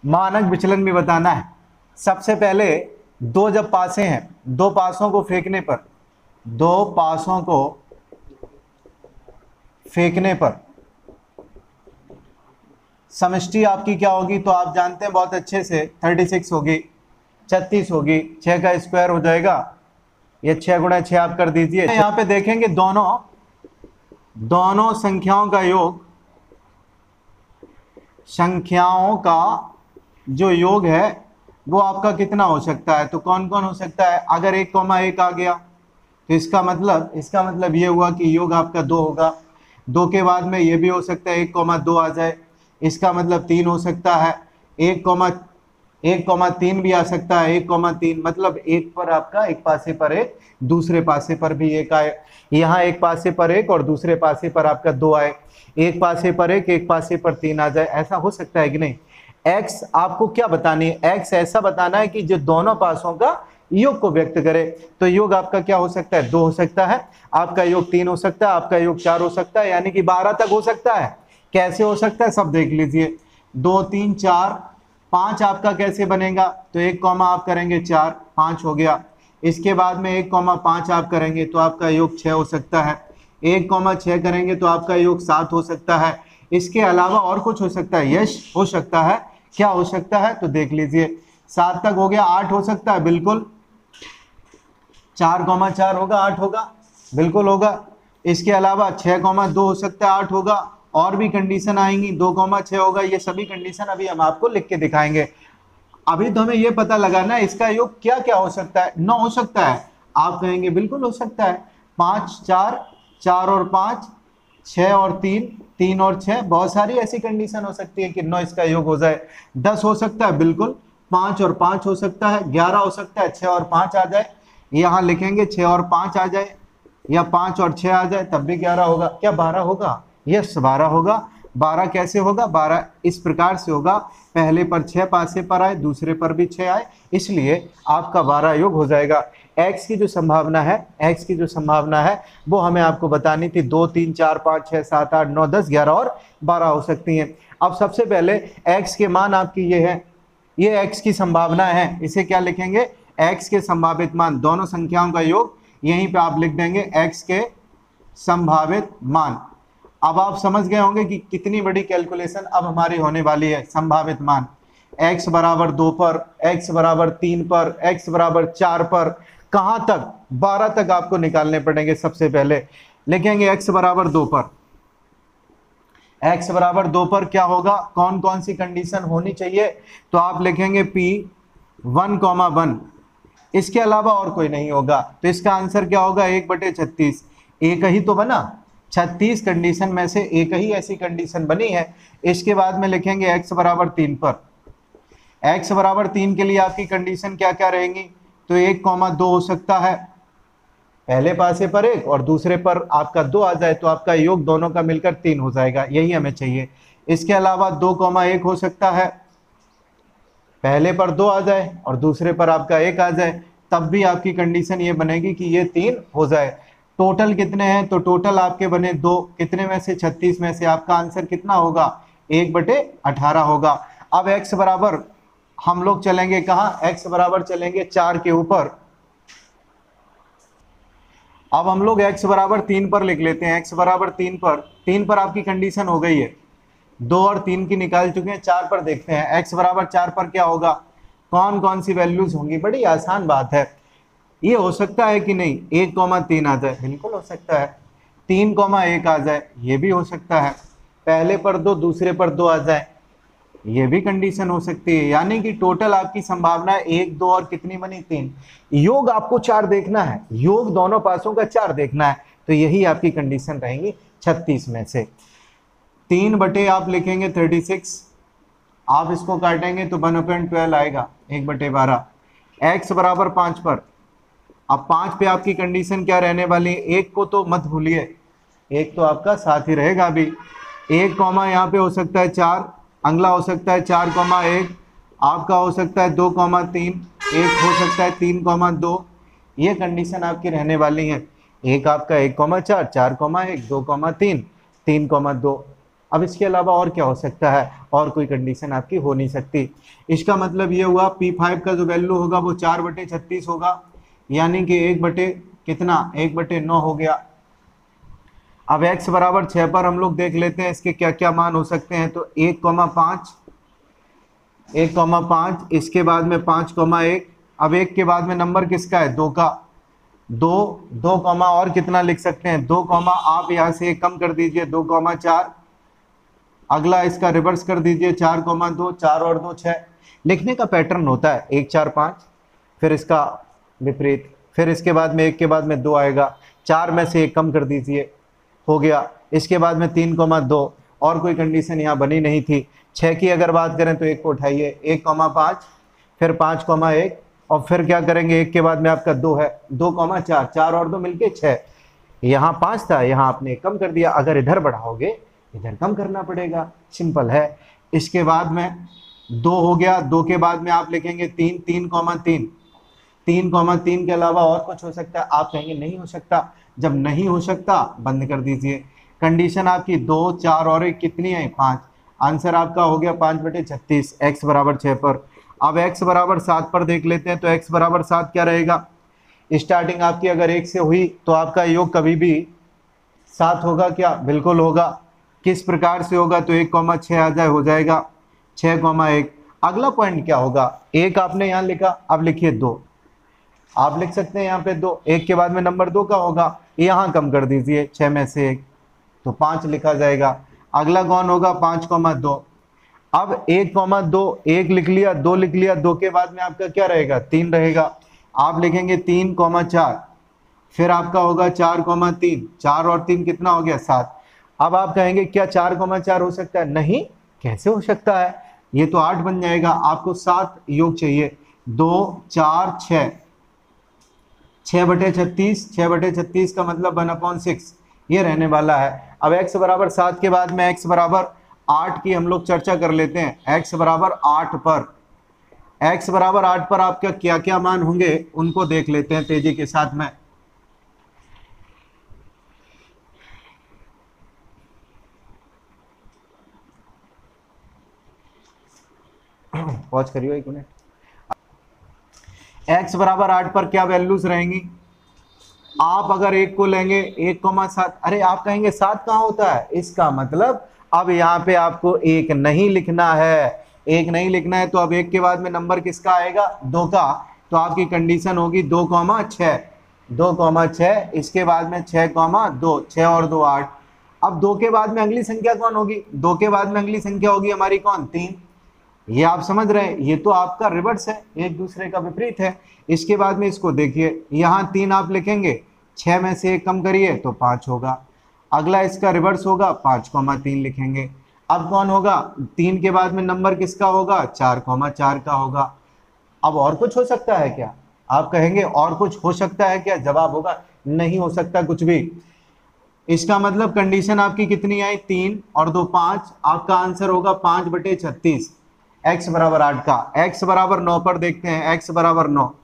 मानक विचलन भी बताना है। सबसे पहले दो जब पासे हैं, दो पासों को फेंकने पर, दो पासों को फेंकने पर समष्टि आपकी क्या होगी, तो आप जानते हैं बहुत अच्छे से 36 होगी, 36 होगी, 6 का स्क्वायर हो जाएगा, ये 6 गुणा 6 आप कर दीजिए। यहाँ पे देखेंगे दोनों संख्याओं का योग, संख्याओं का जो योग है वो आपका कितना हो सकता है, तो कौन कौन हो सकता है। अगर 1,1 आ गया तो इसका मतलब ये हुआ कि योग आपका 2 होगा। 2 के बाद में ये भी हो सकता है 1,2 आ जाए, इसका मतलब 3 हो सकता है। 1,3 भी आ सकता है, 1,3 मतलब एक पर आपका एक पासे पर एक, दूसरे पासे पर भी एक आए। यहाँ एक पासे पर एक और दूसरे पासे पर आपका 2 आए, एक पासे पर एक पासे पर 3 आ जाए। ऐसा हो सकता है कि नहीं। x आपको क्या बतानी है, x ऐसा बताना है कि जो दोनों पासों का योग को व्यक्त करे। तो योग आपका क्या हो सकता है, 2 हो सकता है, आपका योग 3 हो सकता है, आपका योग 4 हो सकता है, यानी कि 12 तक हो सकता है। कैसे हो सकता है सब देख लीजिए। 2 3 4 5 आपका कैसे बनेगा, तो 1 कॉमा आप करेंगे 4, 5 हो गया। इसके बाद में 1,5 आप करेंगे तो आपका योग 6 हो सकता है। 1,6 करेंगे तो आपका योग 7 हो सकता है। इसके अलावा और कुछ हो सकता है, यश हो सकता है, क्या हो सकता है, तो देख लीजिए 7 तक हो गया। 8 हो सकता है, बिल्कुल 4,4 होगा, 8 होगा, बिल्कुल होगा। इसके अलावा 6,2 हो सकता है, 8 होगा। और भी कंडीशन आएंगी, 2,6 होगा। ये सभी कंडीशन अभी हम आपको लिख के दिखाएंगे। अभी तो हमें ये पता लगाना है इसका योग क्या क्या हो सकता है। 9 हो सकता है, आप कहेंगे बिल्कुल हो सकता है। 5 4, 4 और 5, 6 और 3, 3 और 6, बहुत सारी ऐसी कंडीशन हो सकती है कि 9 इसका योग हो जाए। 10 हो सकता है, बिल्कुल 5 और 5 हो सकता है। 11 हो सकता है, 6 और 5 आ जाए, यहाँ लिखेंगे 6 और 5 आ जाए, या 5 और 6 आ जाए तब भी 11 होगा। क्या 12 होगा, यस 12 होगा। 12 कैसे होगा, 12 इस प्रकार से होगा, पहले पर 6 पासे पर आए, दूसरे पर भी 6 आए, इसलिए आपका 12 योग हो जाएगा। x की जो संभावना है वो हमें आपको बतानी थी। 2 3 4 5 6 7 8 9 10 11 और 12 हो सकती हैं। अब सबसे पहले x के मान आपकी ये है, ये x की संभावना है, इसे क्या लिखेंगे, x के संभावित मान, दोनों संख्याओं का योग यहीं पे आप लिख देंगे, x के संभावित मान। अब आप समझ गए होंगे कि कितनी बड़ी कैलकुलेशन अब हमारी होने वाली है। संभावित मान x बराबर 2 पर, x बराबर 3 पर, x बराबर 4 पर, कहां तक, 12 तक आपको निकालने पड़ेंगे। सबसे पहले लिखेंगे x बराबर 2 पर, x बराबर 2 पर क्या होगा, कौन कौन सी कंडीशन होनी चाहिए, तो आप लिखेंगे p 1,1, इसके अलावा और कोई नहीं होगा। तो इसका आंसर क्या होगा, 1/36। एक ही तो बना, 36 कंडीशन में से एक ही ऐसी कंडीशन बनी है। इसके बाद में लिखेंगे x बराबर 3 पर, x बराबर 3 के लिए आपकी कंडीशन क्या क्या रहेंगी, तो 1,2 हो सकता है, पहले पासे पर एक और दूसरे पर आपका 2 आ जाए तो आपका योग दोनों का मिलकर 3 हो जाएगा, यही हमें चाहिए। इसके अलावा 2,1 हो सकता है, पहले पर 2 आ जाए और दूसरे पर आपका 1 आ जाए, तब भी आपकी कंडीशन ये बनेगी कि ये 3 हो जाए। टोटल कितने हैं, तो टोटल आपके बने 2, कितने में से, 36 में से। आपका आंसर कितना होगा, 1/18 होगा। अब x बराबर हम लोग चलेंगे कहाँ, x बराबर चलेंगे 4 के ऊपर। अब हम लोग x बराबर 3 पर लिख लेते हैं। x बराबर 3 पर आपकी कंडीशन हो गई है, 2 और 3 की निकाल चुके हैं। 4 पर देखते हैं, x बराबर 4 पर क्या होगा, कौन कौन सी वैल्यूज होंगी। बड़ी आसान बात है, ये हो सकता है कि नहीं 1,3 आ जाए, बिल्कुल हो सकता है। 3,1 आ जाए, ये भी हो सकता है। पहले पर 2 दूसरे पर 2 आ जाए, ये भी कंडीशन हो सकती है। यानी कि टोटल आपकी संभावना 1, 2 और कितनी बनी 3। योग आपको 4 देखना है, योग दोनों पासों का 4 देखना है, तो यही आपकी कंडीशन रहेंगी 36 में से। 3 बटे आप लिखेंगे 36, आप इसको काटेंगे तो 1/12 आएगा, 1/12। x बराबर 5 पर, अब 5 पे आपकी कंडीशन क्या रहने वाली है, 1 को तो मत भूलिए, 1 तो आपका साथ ही रहेगा अभी। 1 कॉमा यहाँ पे हो सकता है 4, अगला हो सकता है 4,1, आपका हो सकता है 2,3, एक हो सकता है 3,2। ये कंडीशन आपकी रहने वाली है। एक आपका 1,4, 4,1, 2,3, 3,2। अब इसके अलावा और क्या हो सकता है, और कोई कंडीशन आपकी हो नहीं सकती। इसका मतलब ये हुआ P5 का जो वैल्यू होगा वो 4/36 होगा, यानी कि 1 बटे कितना, 1/9 हो गया। अब x बराबर 6 पर हम लोग देख लेते हैं इसके क्या क्या मान हो सकते हैं। तो 1,5, 1,5, इसके बाद में 5,1। अब 1 के बाद में नंबर किसका है, 2 का, 2 कॉमा और कितना लिख सकते हैं, 2 कॉमा आप यहाँ से कम कर दीजिए 2,4। अगला इसका रिवर्स कर दीजिए 4,2, 4 और 2 6। लिखने का पैटर्न होता है 1 4 5, फिर इसका विपरीत, फिर इसके बाद में 1 के बाद में 2 आएगा, 4 में से 1 कम कर दीजिए, हो गया। इसके बाद में 3,2, और कोई कंडीशन यहाँ बनी नहीं थी। 6 की अगर बात करें तो 1 को उठाइए, 1,5, फिर 5,1, और फिर क्या करेंगे, 1 के बाद में आपका 2 है, 2,4, 4 और 2 मिलके 6। यहाँ 5 था, यहाँ आपने कम कर दिया, अगर इधर बढ़ाओगे इधर कम करना पड़ेगा, सिंपल है। इसके बाद में 2 हो गया, 2 के बाद में आप लिखेंगे 3, 3,3, 3,3 के अलावा और कुछ हो सकता है, आप कहेंगे नहीं हो सकता। जब नहीं हो सकता बंद कर दीजिए। कंडीशन आपकी 2, 4 और 1 कितनी है, 5। आंसर आपका हो गया 5/36, x बराबर 6 पर। अब x बराबर 7 पर देख लेते हैं। तो x बराबर 7 क्या रहेगा, स्टार्टिंग आपकी अगर 1 से हुई तो आपका योग कभी भी 7 होगा क्या, बिल्कुल होगा। किस प्रकार से होगा, तो 1,6 आ जाए, हो जाएगा 6,1। अगला पॉइंट क्या होगा, 1 आपने यहाँ लिखा, अब लिखिए 2, आप लिख सकते हैं यहाँ पे 2, 1 के बाद में नंबर 2 का होगा, यहाँ कम कर दीजिए 6 में से 1, तो 5 लिखा जाएगा। अगला कौन होगा, 5,2। अब 1,2, 1 लिख लिया, 2 लिख लिया, 2 के बाद में आपका क्या रहेगा, 3 रहेगा, आप लिखेंगे 3,4, फिर आपका होगा 4,3, 4 और 3 कितना हो गया, 7। अब आप कहेंगे क्या 4,4 हो सकता है, नहीं, कैसे हो सकता है, ये तो 8 बन जाएगा। आपको 7 योग चाहिए, 2, 4, 6, 6/36, 6/36 का मतलब 1/6 ये रहने वाला है। अब x बराबर 7 के बाद में x बराबर 8 की हम लोग चर्चा कर लेते हैं। x बराबर 8 पर, x बराबर 8 पर आपका क्या क्या मान होंगे उनको देख लेते हैं तेजी के साथ में। पॉज करियो 1 मिनट। x बराबर 8 पर क्या वैल्यूज रहेंगी, आप अगर 1 को लेंगे 1,7, अरे आप कहेंगे 7 कहाँ होता है, इसका मतलब अब यहाँ पे आपको 1 नहीं लिखना है, 1 नहीं लिखना है। तो अब 1 के बाद में नंबर किसका आएगा, 2 का, तो आपकी कंडीशन होगी 2,6, 2,6। इसके बाद में 6,2, 6 और 2 8। अब 2 के बाद में अगली संख्या कौन होगी, 2 के बाद में अगली संख्या होगी हमारी कौन, 3। ये आप समझ रहे हैं, ये तो आपका रिवर्स है, एक दूसरे का विपरीत है। इसके बाद में इसको देखिए, यहाँ 3 आप लिखेंगे, 6 में से 1 कम करिए तो 5 होगा। अगला इसका रिवर्स होगा, 5,3 लिखेंगे। अब कौन होगा, 3 के बाद में नंबर किसका होगा, 4,4 का होगा। अब और कुछ हो सकता है क्या, आप कहेंगे और कुछ हो सकता है क्या, जवाब होगा नहीं हो सकता कुछ भी। इसका मतलब कंडीशन आपकी कितनी आई, 3 और 2 5, आपका आंसर होगा 5/36। x बराबर 8 का। x बराबर 9 पर देखते हैं, x बराबर 9।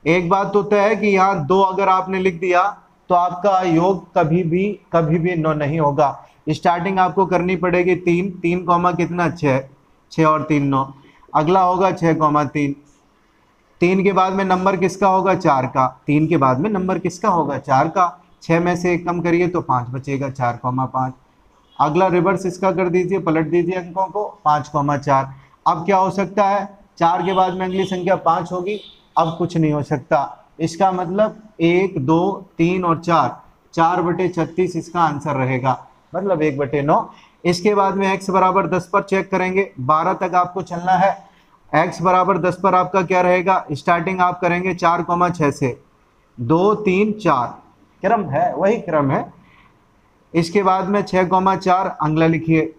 एक बात तो तय है कि यहाँ 2 अगर आपने लिख दिया तो आपका योग कभी भी 9 नहीं होगा। स्टार्टिंग आपको करनी पड़ेगी 3, 3 कॉमा कितना, 6, 6 और 3 9। अगला होगा 6,3, 3 के बाद में नंबर किसका होगा, 4 का, 3 के बाद में नंबर किसका होगा, 4 का। 6 में से 1 कम करिए तो 5 बचेगा, 4,5। अगला रिवर्स इसका कर दीजिए, पलट दीजिए अंकों को, 5,4। अब क्या हो सकता है, 4 के बाद में अगली संख्या 5 होगी, अब कुछ नहीं हो सकता। इसका मतलब 1, 2, 3 और 4, 4/36 इसका आंसर रहेगा, मतलब 1/9। इसके बाद में x बराबर 10 पर चेक करेंगे, 12 तक आपको चलना है। x बराबर 10 पर आपका क्या रहेगा, स्टार्टिंग आप करेंगे 4,6 से, 2 3 4 क्रम है, वही क्रम है। इसके बाद में 6,4 अगला लिखिए।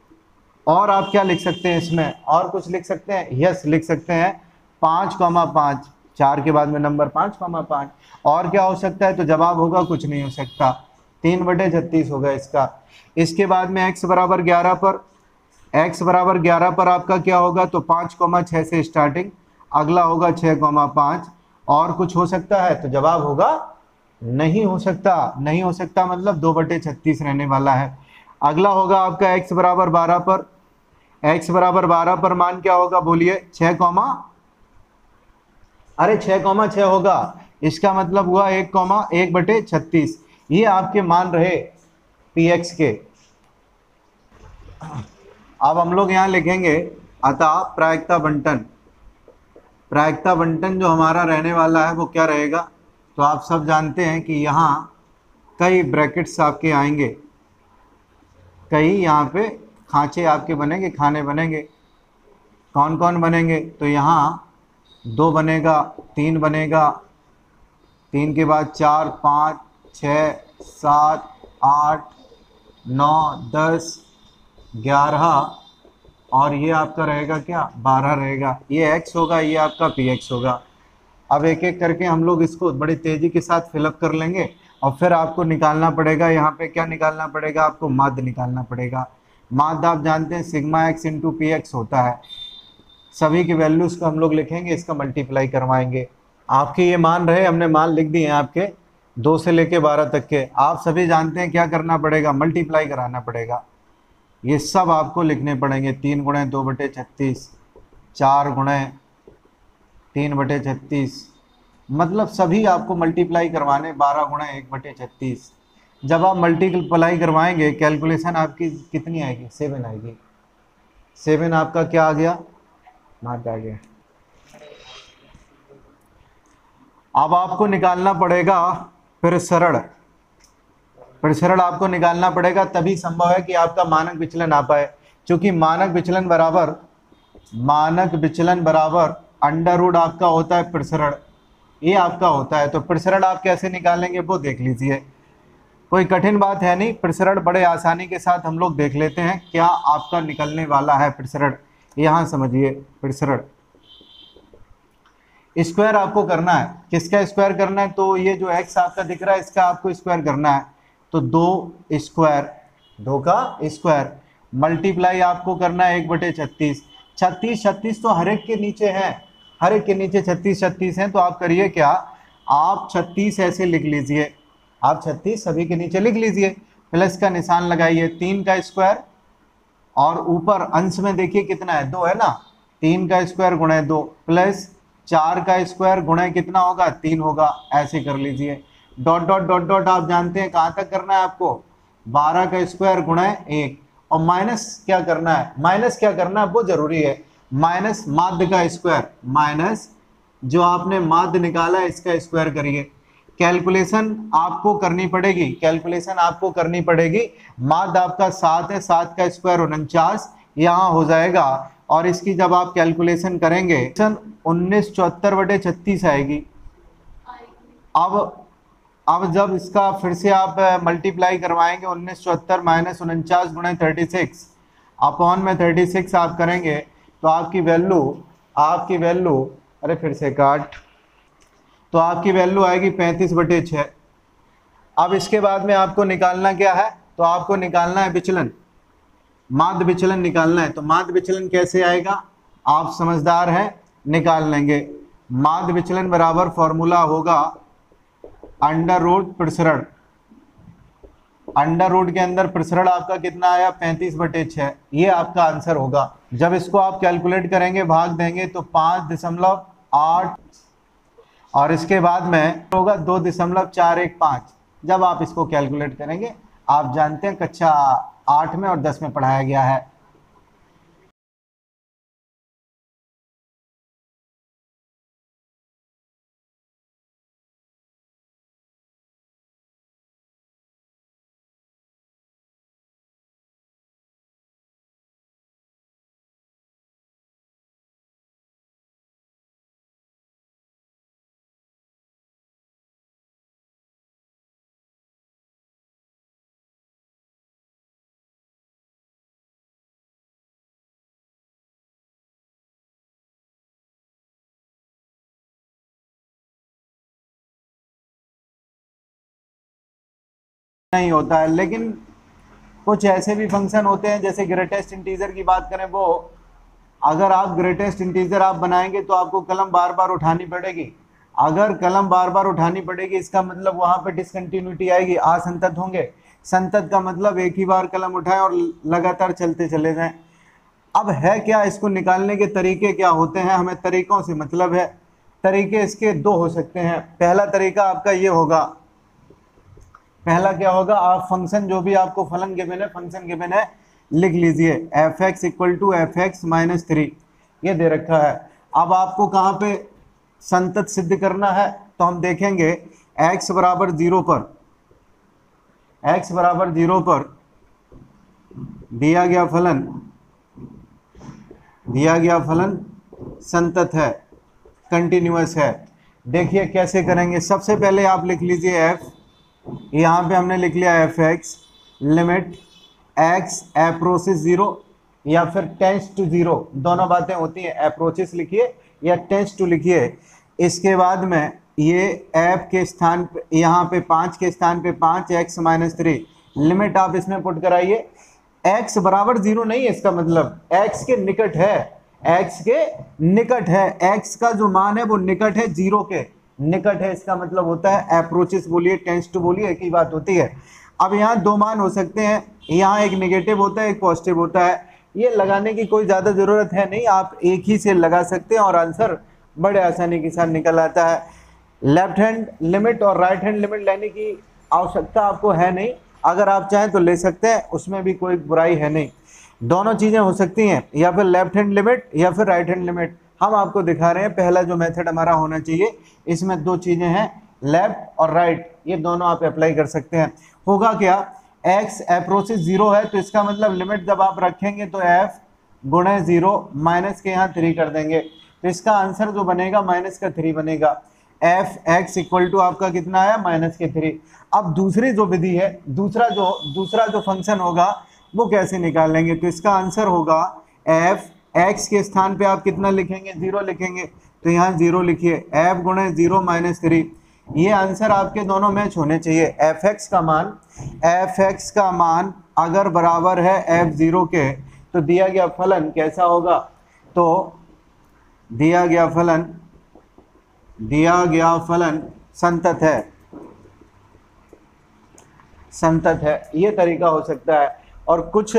और आप क्या लिख सकते हैं इसमें, और कुछ लिख सकते हैं, यस लिख सकते हैं 5,5, 4 के बाद में नंबर 5,5। और क्या हो सकता है, तो जवाब होगा कुछ नहीं हो सकता, 3/36 होगा इसका। इसके बाद में x बराबर 11 पर, x बराबर 11 पर आपका क्या होगा, तो 5,6 से स्टार्टिंग, अगला होगा 6,5। और कुछ हो सकता है, तो जवाब होगा नहीं हो सकता। नहीं हो सकता मतलब 2/36 रहने वाला है। अगला होगा आपका x बराबर 12 पर, x बराबर 12 पर मान क्या होगा बोलिए, 6,6 होगा। इसका मतलब हुआ 1,1/36। ये आपके मान रहे px के। अब हम लोग यहाँ लिखेंगे अतः प्रायिकता बंटन। प्रायिकता बंटन जो हमारा रहने वाला है वो क्या रहेगा, तो आप सब जानते हैं कि यहाँ कई ब्रैकेट्स आपके आएंगे, कई यहाँ पे खांचे आपके बनेंगे, खाने बनेंगे। कौन कौन बनेंगे, तो यहाँ 2 बनेगा, 3 बनेगा, 3 के बाद 4 5 6 7 8 9 10 11, और ये आपका रहेगा क्या, 12 रहेगा। ये x होगा, ये आपका px होगा। अब एक एक करके हम लोग इसको बड़ी तेजी के साथ फिलअप कर लेंगे, और फिर आपको निकालना पड़ेगा, यहाँ पे क्या निकालना पड़ेगा, आपको माध्य निकालना पड़ेगा। माध्य आप जानते हैं sigma x into P x होता है। सभी की वैल्यूज को हम लोग लिखेंगे, इसका मल्टीप्लाई करवाएंगे। आपके ये मान रहे, हमने मान लिख दिए हैं आपके 2 से लेके 12 तक के। आप सभी जानते हैं क्या करना पड़ेगा, मल्टीप्लाई कराना पड़ेगा। ये सब आपको लिखने पड़ेंगे, 3 गुणे 2/36, 4 गुणे 3/36, मतलब सभी आपको मल्टीप्लाई करवाने, 12 गुणे 1/36। जब आप मल्टीप्लाई करवाएंगे कैलकुलेशन आपकी कितनी आएगी, 7 आएगी। 7 आपका क्या आ गया, मार्क आ गया। अब आपको निकालना पड़ेगा प्रसरण। प्रसरण आपको निकालना पड़ेगा, तभी संभव है कि आपका मानक विचलन आ पाए। क्योंकि मानक विचलन बराबर अंडर रूट आपका होता है प्रसरण, ये आपका होता है। तो प्रसरण आप कैसे निकालेंगे वो देख लीजिए, कोई कठिन बात है नहीं। प्रसरण बड़े आसानी के साथ हम लोग देख लेते हैं क्या आपका निकलने वाला है प्रसरण। यहाँ समझिए, प्रसरण स्क्वायर आपको करना है। किसका स्क्वायर करना है, तो ये जो x आपका दिख रहा है इसका आपको स्क्वायर करना है। तो 2 स्क्वायर, 2 का स्क्वायर, मल्टीप्लाई आपको करना है 1/36। 36 36 तो हर एक के नीचे है, हर एक के नीचे 36 36 है। तो आप करिए क्या, आप 36 ऐसे लिख लीजिए, आप 36 सभी के नीचे लिख लीजिए, प्लस का निशान लगाइए, 3 का स्क्वायर, और ऊपर अंश में देखिए कितना है, 2 है ना, 3 का स्क्वायर गुणे 2, प्लस 4 का स्क्वायर गुणे कितना होगा, 3 होगा। ऐसे कर लीजिए, डॉट डॉट डॉट डॉट आप जानते हैं कहाँ तक करना है आपको, 12 का स्क्वायर गुणे 1, और माइनस क्या करना है, माइनस क्या करना है वो जरूरी है, माइनस माध्य का स्क्वायर, माइनस जो आपने माध्य निकाला है इसका स्क्वायर करिए। कैलकुलेशन आपको करनी पड़ेगी, कैलकुलेशन आपको करनी पड़ेगी। माध्य आपका 7 है, 7 का स्क्वायर 49 यहाँ हो जाएगा। और इसकी जब आप कैलकुलेशन करेंगे 1974/36 आएगी। अब जब इसका फिर से आप मल्टीप्लाई करवाएंगे, 1974 माइनस 49 गुणे 36 अपॉन में 36 आप करेंगे, तो आपकी वैल्यू अरे फिर से काट, तो आपकी वैल्यू आएगी 35/6। अब इसके बाद में आपको निकालना क्या है, तो आपको निकालना है विचलन, माध्य विचलन निकालना है। तो माध्य विचलन कैसे आएगा, आप समझदार हैं, निकाल लेंगे। माध्य विचलन बराबर फॉर्मूला होगा अंडर रूट प्रसरण। अंडर रूट के अंदर प्रसरण आपका कितना आया, 35/6, ये आपका आंसर होगा। जब इसको आप कैलकुलेट करेंगे, भाग देंगे, तो 5.8, और इसके बाद में होगा 2.415। जब आप इसको कैलकुलेट करेंगे, आप जानते हैं कक्षा 8 में और 10 में पढ़ाया गया है। नहीं होता है। लेकिन कुछ ऐसे भी फंक्शन होते हैं, जैसे ग्रेटेस्ट इंटीजर की बात करें, वो अगर आप ग्रेटेस्ट इंटीजर आप बनाएंगे तो आपको कलम बार बार उठानी पड़ेगी। अगर कलम बार बार उठानी पड़ेगी इसका मतलब वहां पे डिसकंटिन्यूटी आएगी, असंतत होंगे। संतत का मतलब एक ही बार कलम उठाएं और लगातार चलते चले जाएं। अब है क्या, इसको निकालने के तरीके क्या होते हैं, हमें तरीकों से मतलब है। तरीके इसके दो हो सकते हैं। पहला तरीका आपका ये होगा, पहला क्या होगा, आप फंक्शन जो भी आपको फलन गिवन है, फंक्शन गिवन है, लिख लीजिए F X equal to F X minus 3, ये दे रखा है। अब आपको कहाँ पे संतत सिद्ध करना है, तो हम देखेंगे x बराबर 0 पर, x बराबर 0 पर दिया गया फलन संतत है, कंटिन्यूअस है। देखिए कैसे करेंगे। सबसे पहले आप लिख लीजिए f, यहाँ पे हमने लिख लिया F x, limit x approaches 0 या फिर टेंस टू 0, दोनों बातें होती हैं, अप्रोचेस लिखिए या टेंस टू लिखिए। इसके बाद में ये f के स्थान पे, यहाँ पे 5 के स्थान पे 5x माइनस 3, लिमिट आप इसमें पुट कराइए। x बराबर 0 नहीं है, इसका मतलब x के निकट है, x के निकट है, x का जो मान है वो निकट है, 0 के निकट है, इसका मतलब होता है अप्रोचेस बोलिए, टेंस टू बोलिए, एक ही बात होती है। अब यहाँ दो मान हो सकते हैं, यहाँ एक नेगेटिव होता है, एक पॉजिटिव होता है। ये लगाने की कोई ज़्यादा ज़रूरत है नहीं, आप एक ही से लगा सकते हैं और आंसर बड़े आसानी के साथ निकल आता है। लेफ्ट हैंड लिमिट और राइट हैंड लिमिट लेने की आवश्यकता आपको है नहीं, अगर आप चाहें तो ले सकते हैं, उसमें भी कोई बुराई है नहीं। दोनों चीज़ें हो सकती हैं, या फिर लेफ्ट हैंड लिमिट या फिर राइट हैंड लिमिट। हम आपको दिखा रहे हैं पहला जो मेथड हमारा होना चाहिए, इसमें दो चीज़ें हैं, लेफ्ट और राइट, ये दोनों आप अप्लाई कर सकते हैं। होगा क्या, x अप्रोचेस 0 है तो इसका मतलब लिमिट जब आप रखेंगे तो f गुणे 0 माइनस के यहाँ 3 कर देंगे, तो इसका आंसर जो बनेगा माइनस का 3 बनेगा। एफ एक्स इक्वल टू आपका कितना आया, माइनस के 3। अब दूसरी जो विधि है, दूसरा जो फंक्शन होगा वो कैसे निकालेंगे, तो इसका आंसर होगा एफ एक्स के स्थान पे आप कितना लिखेंगे, 0 लिखेंगे, तो यहाँ 0 लिखिए, एफ गुणे 0 माइनस 3। ये आंसर आपके दोनों मैच होने चाहिए। एफ एक्स का मान अगर बराबर है f0 के, तो दिया गया फलन कैसा होगा, तो दिया गया फलन संतत है। ये तरीका हो सकता है। और कुछ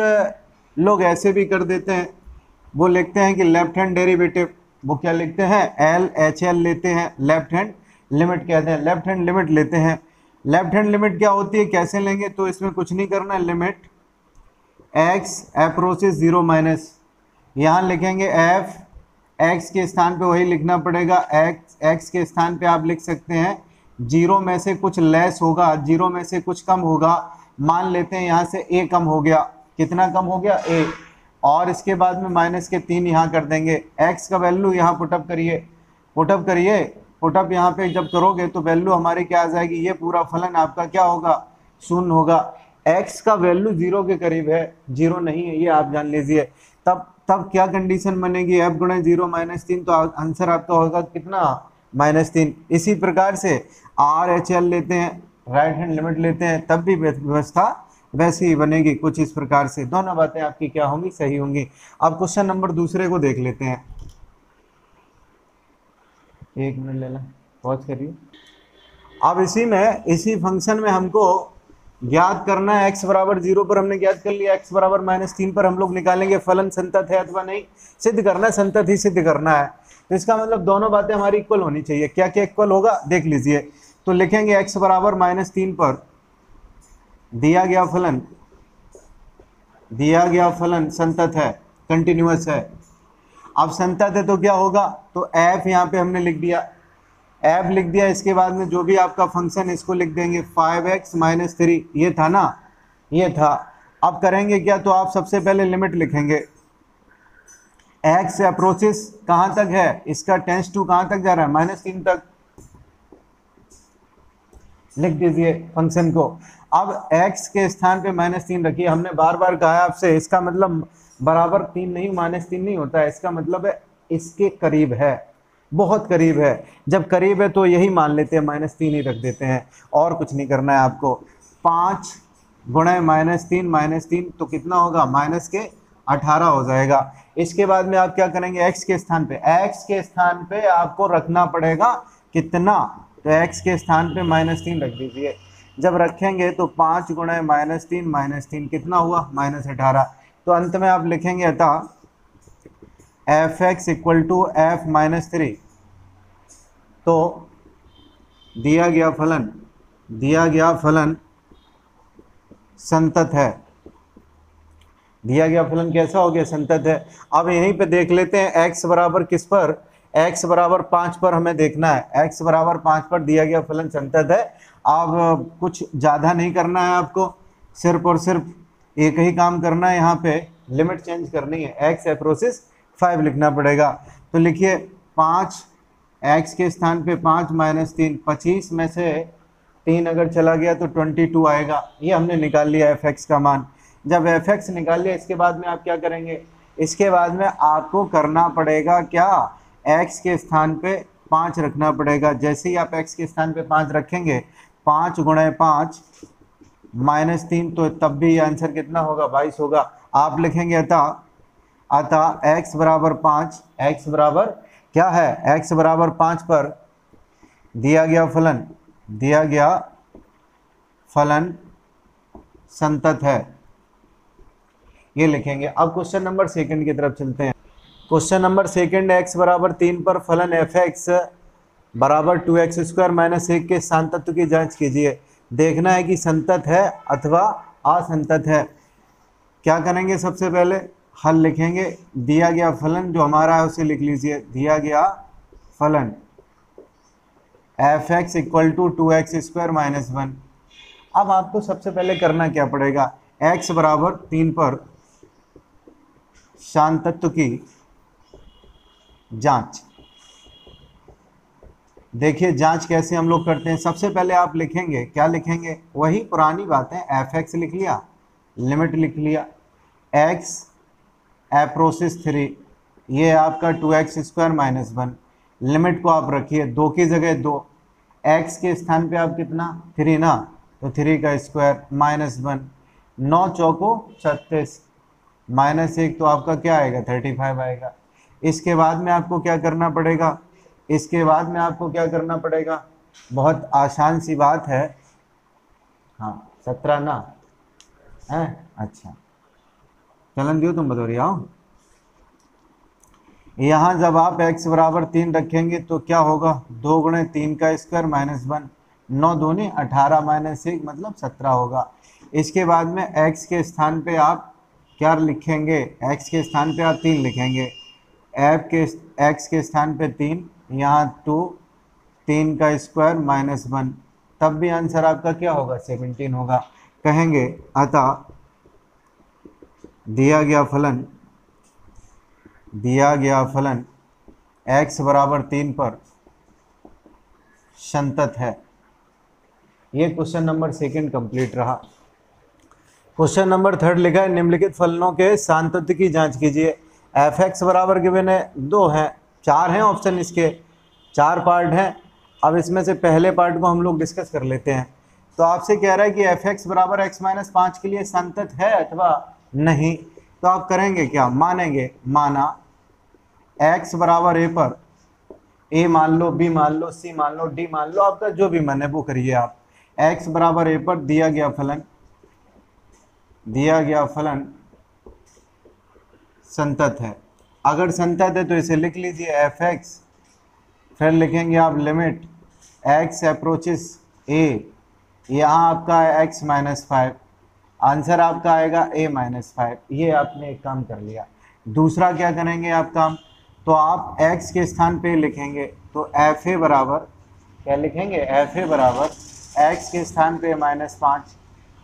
लोग ऐसे भी कर देते हैं, वो लिखते हैं कि लेफ्ट हैंड डेरिवेटिव, वो क्या लिखते हैं, LHL लेते हैं, लेफ्ट हैंड लिमिट कहते हैं, लेफ्ट हैंड लिमिट लेते हैं। लेफ्ट हैंड लिमिट क्या होती है, कैसे लेंगे, तो इसमें कुछ नहीं करना है, लिमिट x अप्रोचेस 0 माइनस, यहाँ लिखेंगे f, x के स्थान पे वही लिखना पड़ेगा, x के स्थान पे आप लिख सकते हैं 0 में से कुछ लेस होगा, 0 में से कुछ कम होगा। मान लेते हैं यहाँ से a कम हो गया, कितना कम हो गया, a, और इसके बाद में माइनस के 3 यहाँ कर देंगे। x का वैल्यू यहाँ पुटअप करिए, पुटअप यहाँ पे जब करोगे तो वैल्यू हमारी क्या आ जाएगी, ये पूरा फलन आपका क्या होगा, 0 होगा। x का वैल्यू 0 के करीब है, 0 नहीं है, ये आप जान लीजिए। तब क्या कंडीशन बनेगी, f गुणे 0 माइनस 3, तो आंसर आपका होगा कितना, -3। इसी प्रकार से RHL लेते हैं, राइट हैंड लिमिट लेते हैं, तब भी व्यवस्था वैसे ही बनेगी, कुछ इस प्रकार से। दोनों बातें आपकी क्या होंगी, सही होंगी। अब क्वेश्चन नंबर दूसरे को देख लेते हैं, 1 मिनट लेना, पॉज करिए। अब इसी फंक्शन में हमको ज्ञात करना है, x बराबर 0 पर हमने ज्ञात कर लिया, x बराबर -3 पर हम लोग निकालेंगे फलन संतत है अथवा नहीं, सिद्ध करना है, संतत ही सिद्ध करना है। तो इसका मतलब दोनों बातें हमारी इक्वल होनी चाहिए। क्या क्या इक्वल होगा देख लीजिए, तो लिखेंगे x बराबर -3 पर दिया गया फलन संतत है, कंटिन्यूअस है। अब संतत है तो क्या होगा, तो f यहाँ पे हमने लिख दिया, f लिख दिया, इसके बाद में जो भी आपका फंक्शन इसको लिख देंगे 5x माइनस 3, ये था ना, ये था। अब करेंगे क्या, तो आप सबसे पहले लिमिट लिखेंगे, x अप्रोचेस कहाँ तक है, इसका टेंस टू कहाँ तक जा रहा है, -3 तक, लिख दीजिए फंक्शन को। अब x के स्थान पे -3 रखिए, हमने बार बार कहा है आपसे, इसका मतलब बराबर 3 नहीं, -3 नहीं होता है, इसका मतलब है इसके करीब है, बहुत करीब है। जब करीब है तो यही मान लेते हैं, -3 ही रख देते हैं, और कुछ नहीं करना है आपको। 5 गुणे -3 तो कितना होगा माइनस के 18 हो जाएगा। इसके बाद में आप क्या करेंगे, x के स्थान पे आपको रखना पड़ेगा कितना, तो x के स्थान पे -3 रख दीजिए। जब रखेंगे तो 5 गुणे -3 कितना हुआ -18। तो अंत में आप लिखेंगे अतः f(x) = f-3। तो दिया गया फलन संतत है। दिया गया फलन कैसा हो गया, संतत है। अब यहीं पे देख लेते हैं x बराबर किस पर, x बराबर 5 पर हमें देखना है। x बराबर 5 पर दिया गया फलन संतत है। अब कुछ ज़्यादा नहीं करना है आपको, सिर्फ और सिर्फ एक ही काम करना है, यहाँ पे लिमिट चेंज करनी है, x अप्रोचेस 5 लिखना पड़ेगा। तो लिखिए 5, x के स्थान पे 5 -3, 25 में से 3 अगर चला गया तो 22 आएगा। ये हमने निकाल लिया f(x) का मान। जब f(x) निकाल लिया, इसके बाद में आप क्या करेंगे, इसके बाद में आपको करना पड़ेगा क्या, x के स्थान पे 5 रखना पड़ेगा। जैसे ही आप x के स्थान पे 5 रखेंगे, 5 गुणे 5 -3, तो तब भी आंसर कितना होगा, 22 होगा। आप लिखेंगे अतः x बराबर 5, x बराबर क्या है, x बराबर 5 पर दिया गया फलन संतत है, ये लिखेंगे। अब क्वेश्चन नंबर 2 की तरफ चलते हैं। क्वेश्चन नंबर 2, x बराबर 3 पर फलन f(x) बराबर 2x² - 1 के सांतत्व की जांच कीजिए। देखना है कि संतत है अथवा असंतत है। क्या करेंगे, सबसे पहले हल लिखेंगे। दिया गया फलन जो हमारा है उसे लिख लीजिए। दिया गया फलन f(x) = 2x² - 1। अब आपको सबसे पहले करना क्या पड़ेगा, x बराबर 3 पर सांतत्व की जांच। देखिए जांच कैसे हम लोग करते हैं। सबसे पहले आप लिखेंगे, क्या लिखेंगे, वही पुरानी बातें, f(x) लिख लिया, लिमिट लिख लिया, x अप्रोचेस 3, ये आपका 2x² - 1। लिमिट को आप रखिए 2 की जगह 2, x के स्थान पे आप कितना 3 ना, तो 3 का स्क्वायर -1, 9 चौको 36, -1 तो आपका क्या आएगा 35 आएगा। इसके बाद में आपको क्या करना पड़ेगा, बहुत आसान सी बात है। हाँ 17 ना है, अच्छा चलन दियो तुम बतौरी आओ। यहाँ जब आप x बराबर 3 रखेंगे तो क्या होगा, 2 गुणे 3 का स्क्वायर -1, 9 दूनी 18 -1 मतलब 17 होगा। इसके बाद में x के स्थान पे आप क्या लिखेंगे, x के स्थान पे आप 3 लिखेंगे, x के स्थान पे 3, यहाँ 2, 3 का स्क्वायर -1, तब भी आंसर आपका क्या होगा 17 होगा। कहेंगे अतः दिया गया फलन x बराबर 3 पर संतत है। ये क्वेश्चन नंबर 2 कंप्लीट रहा। क्वेश्चन नंबर 3 लिखा है, निम्नलिखित फलनों के सांतत्व की जांच कीजिए। f(x) बराबर गिवन है, 2 हैं, 4 हैं ऑप्शन, इसके 4 पार्ट हैं। अब इसमें से पहले पार्ट को हम लोग डिस्कस कर लेते हैं। तो आपसे कह रहा है कि f(x) बराबर x-5 के लिए संतत है अथवा नहीं। तो आप करेंगे क्या, माना x बराबर a पर a मान लो, b मान लो, c मान लो, d मान लो, आपका जो भी मन है वो करिए आप। x बराबर a पर दिया गया फलन संतत है। अगर संतत है तो इसे लिख लीजिए f(x), फिर लिखेंगे आप लिमिट x अप्रोचेस a, यहाँ आपका है x-5, आंसर आपका आएगा a-5। ये आपने एक काम कर लिया। दूसरा क्या करेंगे आप काम, तो आप x के स्थान पे लिखेंगे, तो fa बराबर क्या लिखेंगे, fa बराबर x के स्थान पे -5।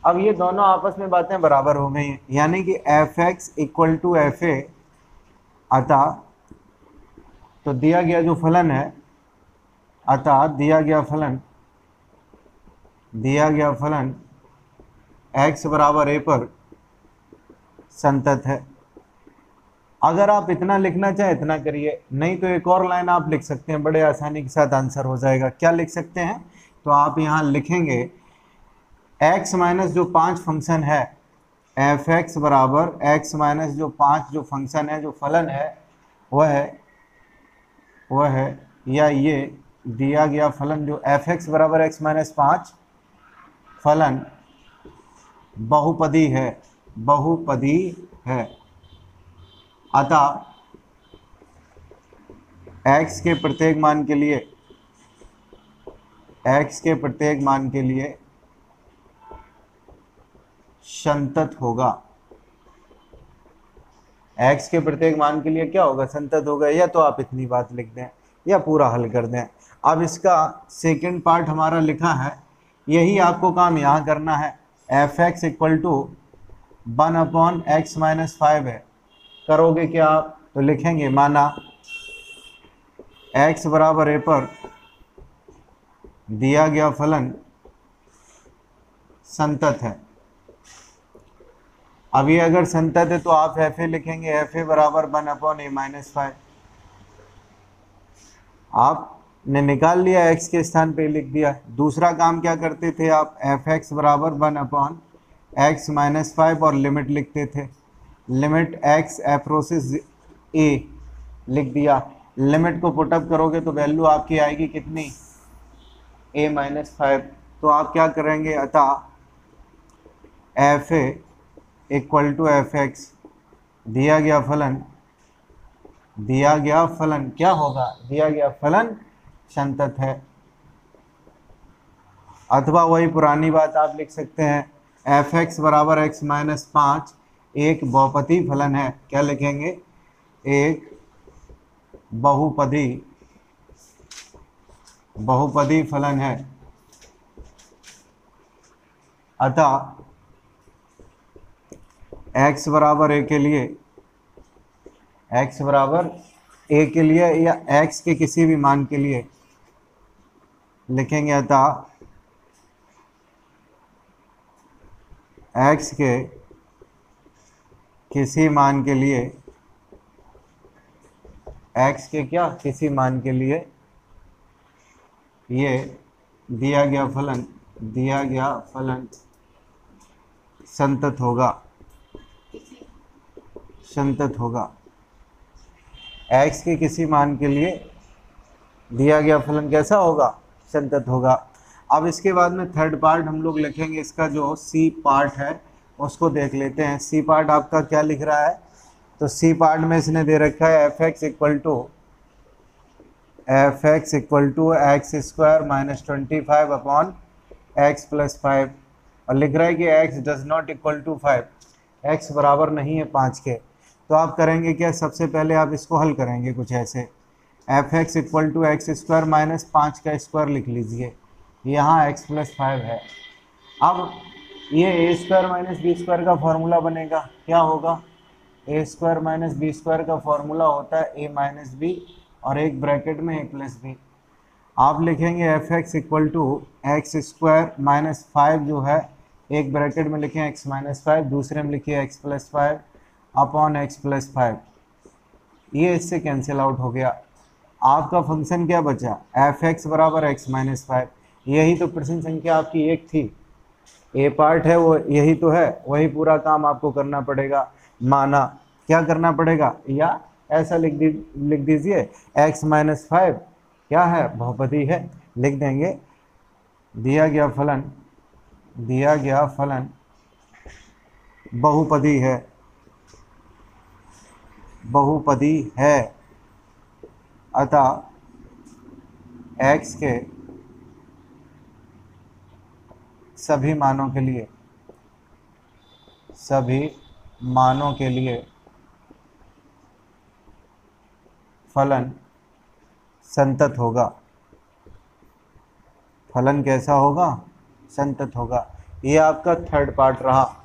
अब ये दोनों आपस में बातें बराबर हो गई हैं, यानी कि f(x) = fa। अतः तो दिया गया जो फलन है, अतः दिया गया फलन x बराबर a पर संतत है। अगर आप इतना लिखना चाहे इतना करिए, नहीं तो एक और लाइन आप लिख सकते हैं, बड़े आसानी के साथ आंसर हो जाएगा। क्या लिख सकते हैं, तो आप यहाँ लिखेंगे x माइनस जो 5 फंक्शन है, एफ एक्स बराबर x माइनस जो 5 जो फंक्शन है, जो फलन है वह है या ये दिया गया फलन जो एफ एक्स बराबर x माइनस 5 फलन बहुपदी है। अतः x के प्रत्येक मान के लिए संतत होगा। x के प्रत्येक मान के लिए क्या होगा? संतत होगा। या तो आप इतनी बात लिख दें या पूरा हल कर दें। अब इसका सेकंड पार्ट हमारा लिखा है, यही आपको काम यहाँ करना है। F X equal to 1/x minus 5 है। करोगे क्या आप? तो लिखेंगे माना x बराबर a पर दिया गया फलन संतत है। अब ये अगर संतत है तो आप एफ ए लिखेंगे, एफ ए बराबर 1/a माइनस 5। आपने निकाल लिया, x के स्थान पे लिख दिया। दूसरा काम क्या करते थे आप? एफ एक्स बराबर 1/x माइनस 5 और लिमिट लिखते थे। लिमिट x अप्रोचेस a लिख दिया। लिमिट को पुटअप करोगे तो वैल्यू आपकी आएगी कितनी? a minus 5। तो आप क्या करेंगे? अतः F A equal to F X, दिया गया फलन क्या होगा? दिया गया फलन संतत है। अथवा वही पुरानी बात आप लिख सकते हैं, एफ एक्स बराबर एक्स माइनस 5 एक बहुपदी फलन है। क्या लिखेंगे? एक बहुपदी फलन है। अतः x बराबर a के लिए या x के किसी भी मान के लिए लिखेंगे। अतः x के किसी मान के लिए किसी मान के लिए ये दिया गया फलन संतत होगा। x के किसी मान के लिए दिया गया फलन कैसा होगा? संतत होगा। अब इसके बाद में थर्ड पार्ट हम लोग लिखेंगे। इसका जो सी पार्ट है उसको देख लेते हैं। सी पार्ट आपका क्या लिख रहा है? तो सी पार्ट में इसने दे रखा है F X equal to X square minus 25/x plus 5 और लिख रहा है कि x does not equal to 5, x बराबर नहीं है 5 के। तो आप करेंगे क्या? सबसे पहले आप इसको हल करेंगे कुछ ऐसे, F X equal to X square minus 5 का स्क्वायर लिख लीजिए। यहाँ x प्लस 5 है। अब ये ए स्क्वायर माइनस बी स्क्वायर का फॉर्मूला बनेगा। क्या होगा? ए स्क्वायर माइनस बी स्क्वायर का फॉर्मूला होता है ए माइनस बी और एक ब्रैकेट में ए प्लस बी। आप लिखेंगे F X equal to X square minus 5 जो है एक ब्रैकेट में लिखें एक्स माइनस 5, दूसरे में लिखिए x plus 5 upon x plus 5। ये इससे कैंसिल आउट हो गया। आपका फंक्शन क्या बचा? एफ एक्स बराबर एक्स माइनस 5। यही तो प्रश्न संख्या आपकी एक थी। ए पार्ट है वो यही तो है, वही पूरा काम आपको करना पड़ेगा। माना क्या करना पड़ेगा? या ऐसा लिख दीजिए x माइनस 5 क्या है? बहुपदी है। लिख देंगे दिया गया फलन बहुपदी है। अतः x के सभी मानों के लिए फलन संतत होगा। फलन कैसा होगा? संतत होगा। ये आपका थर्ड पार्ट रहा।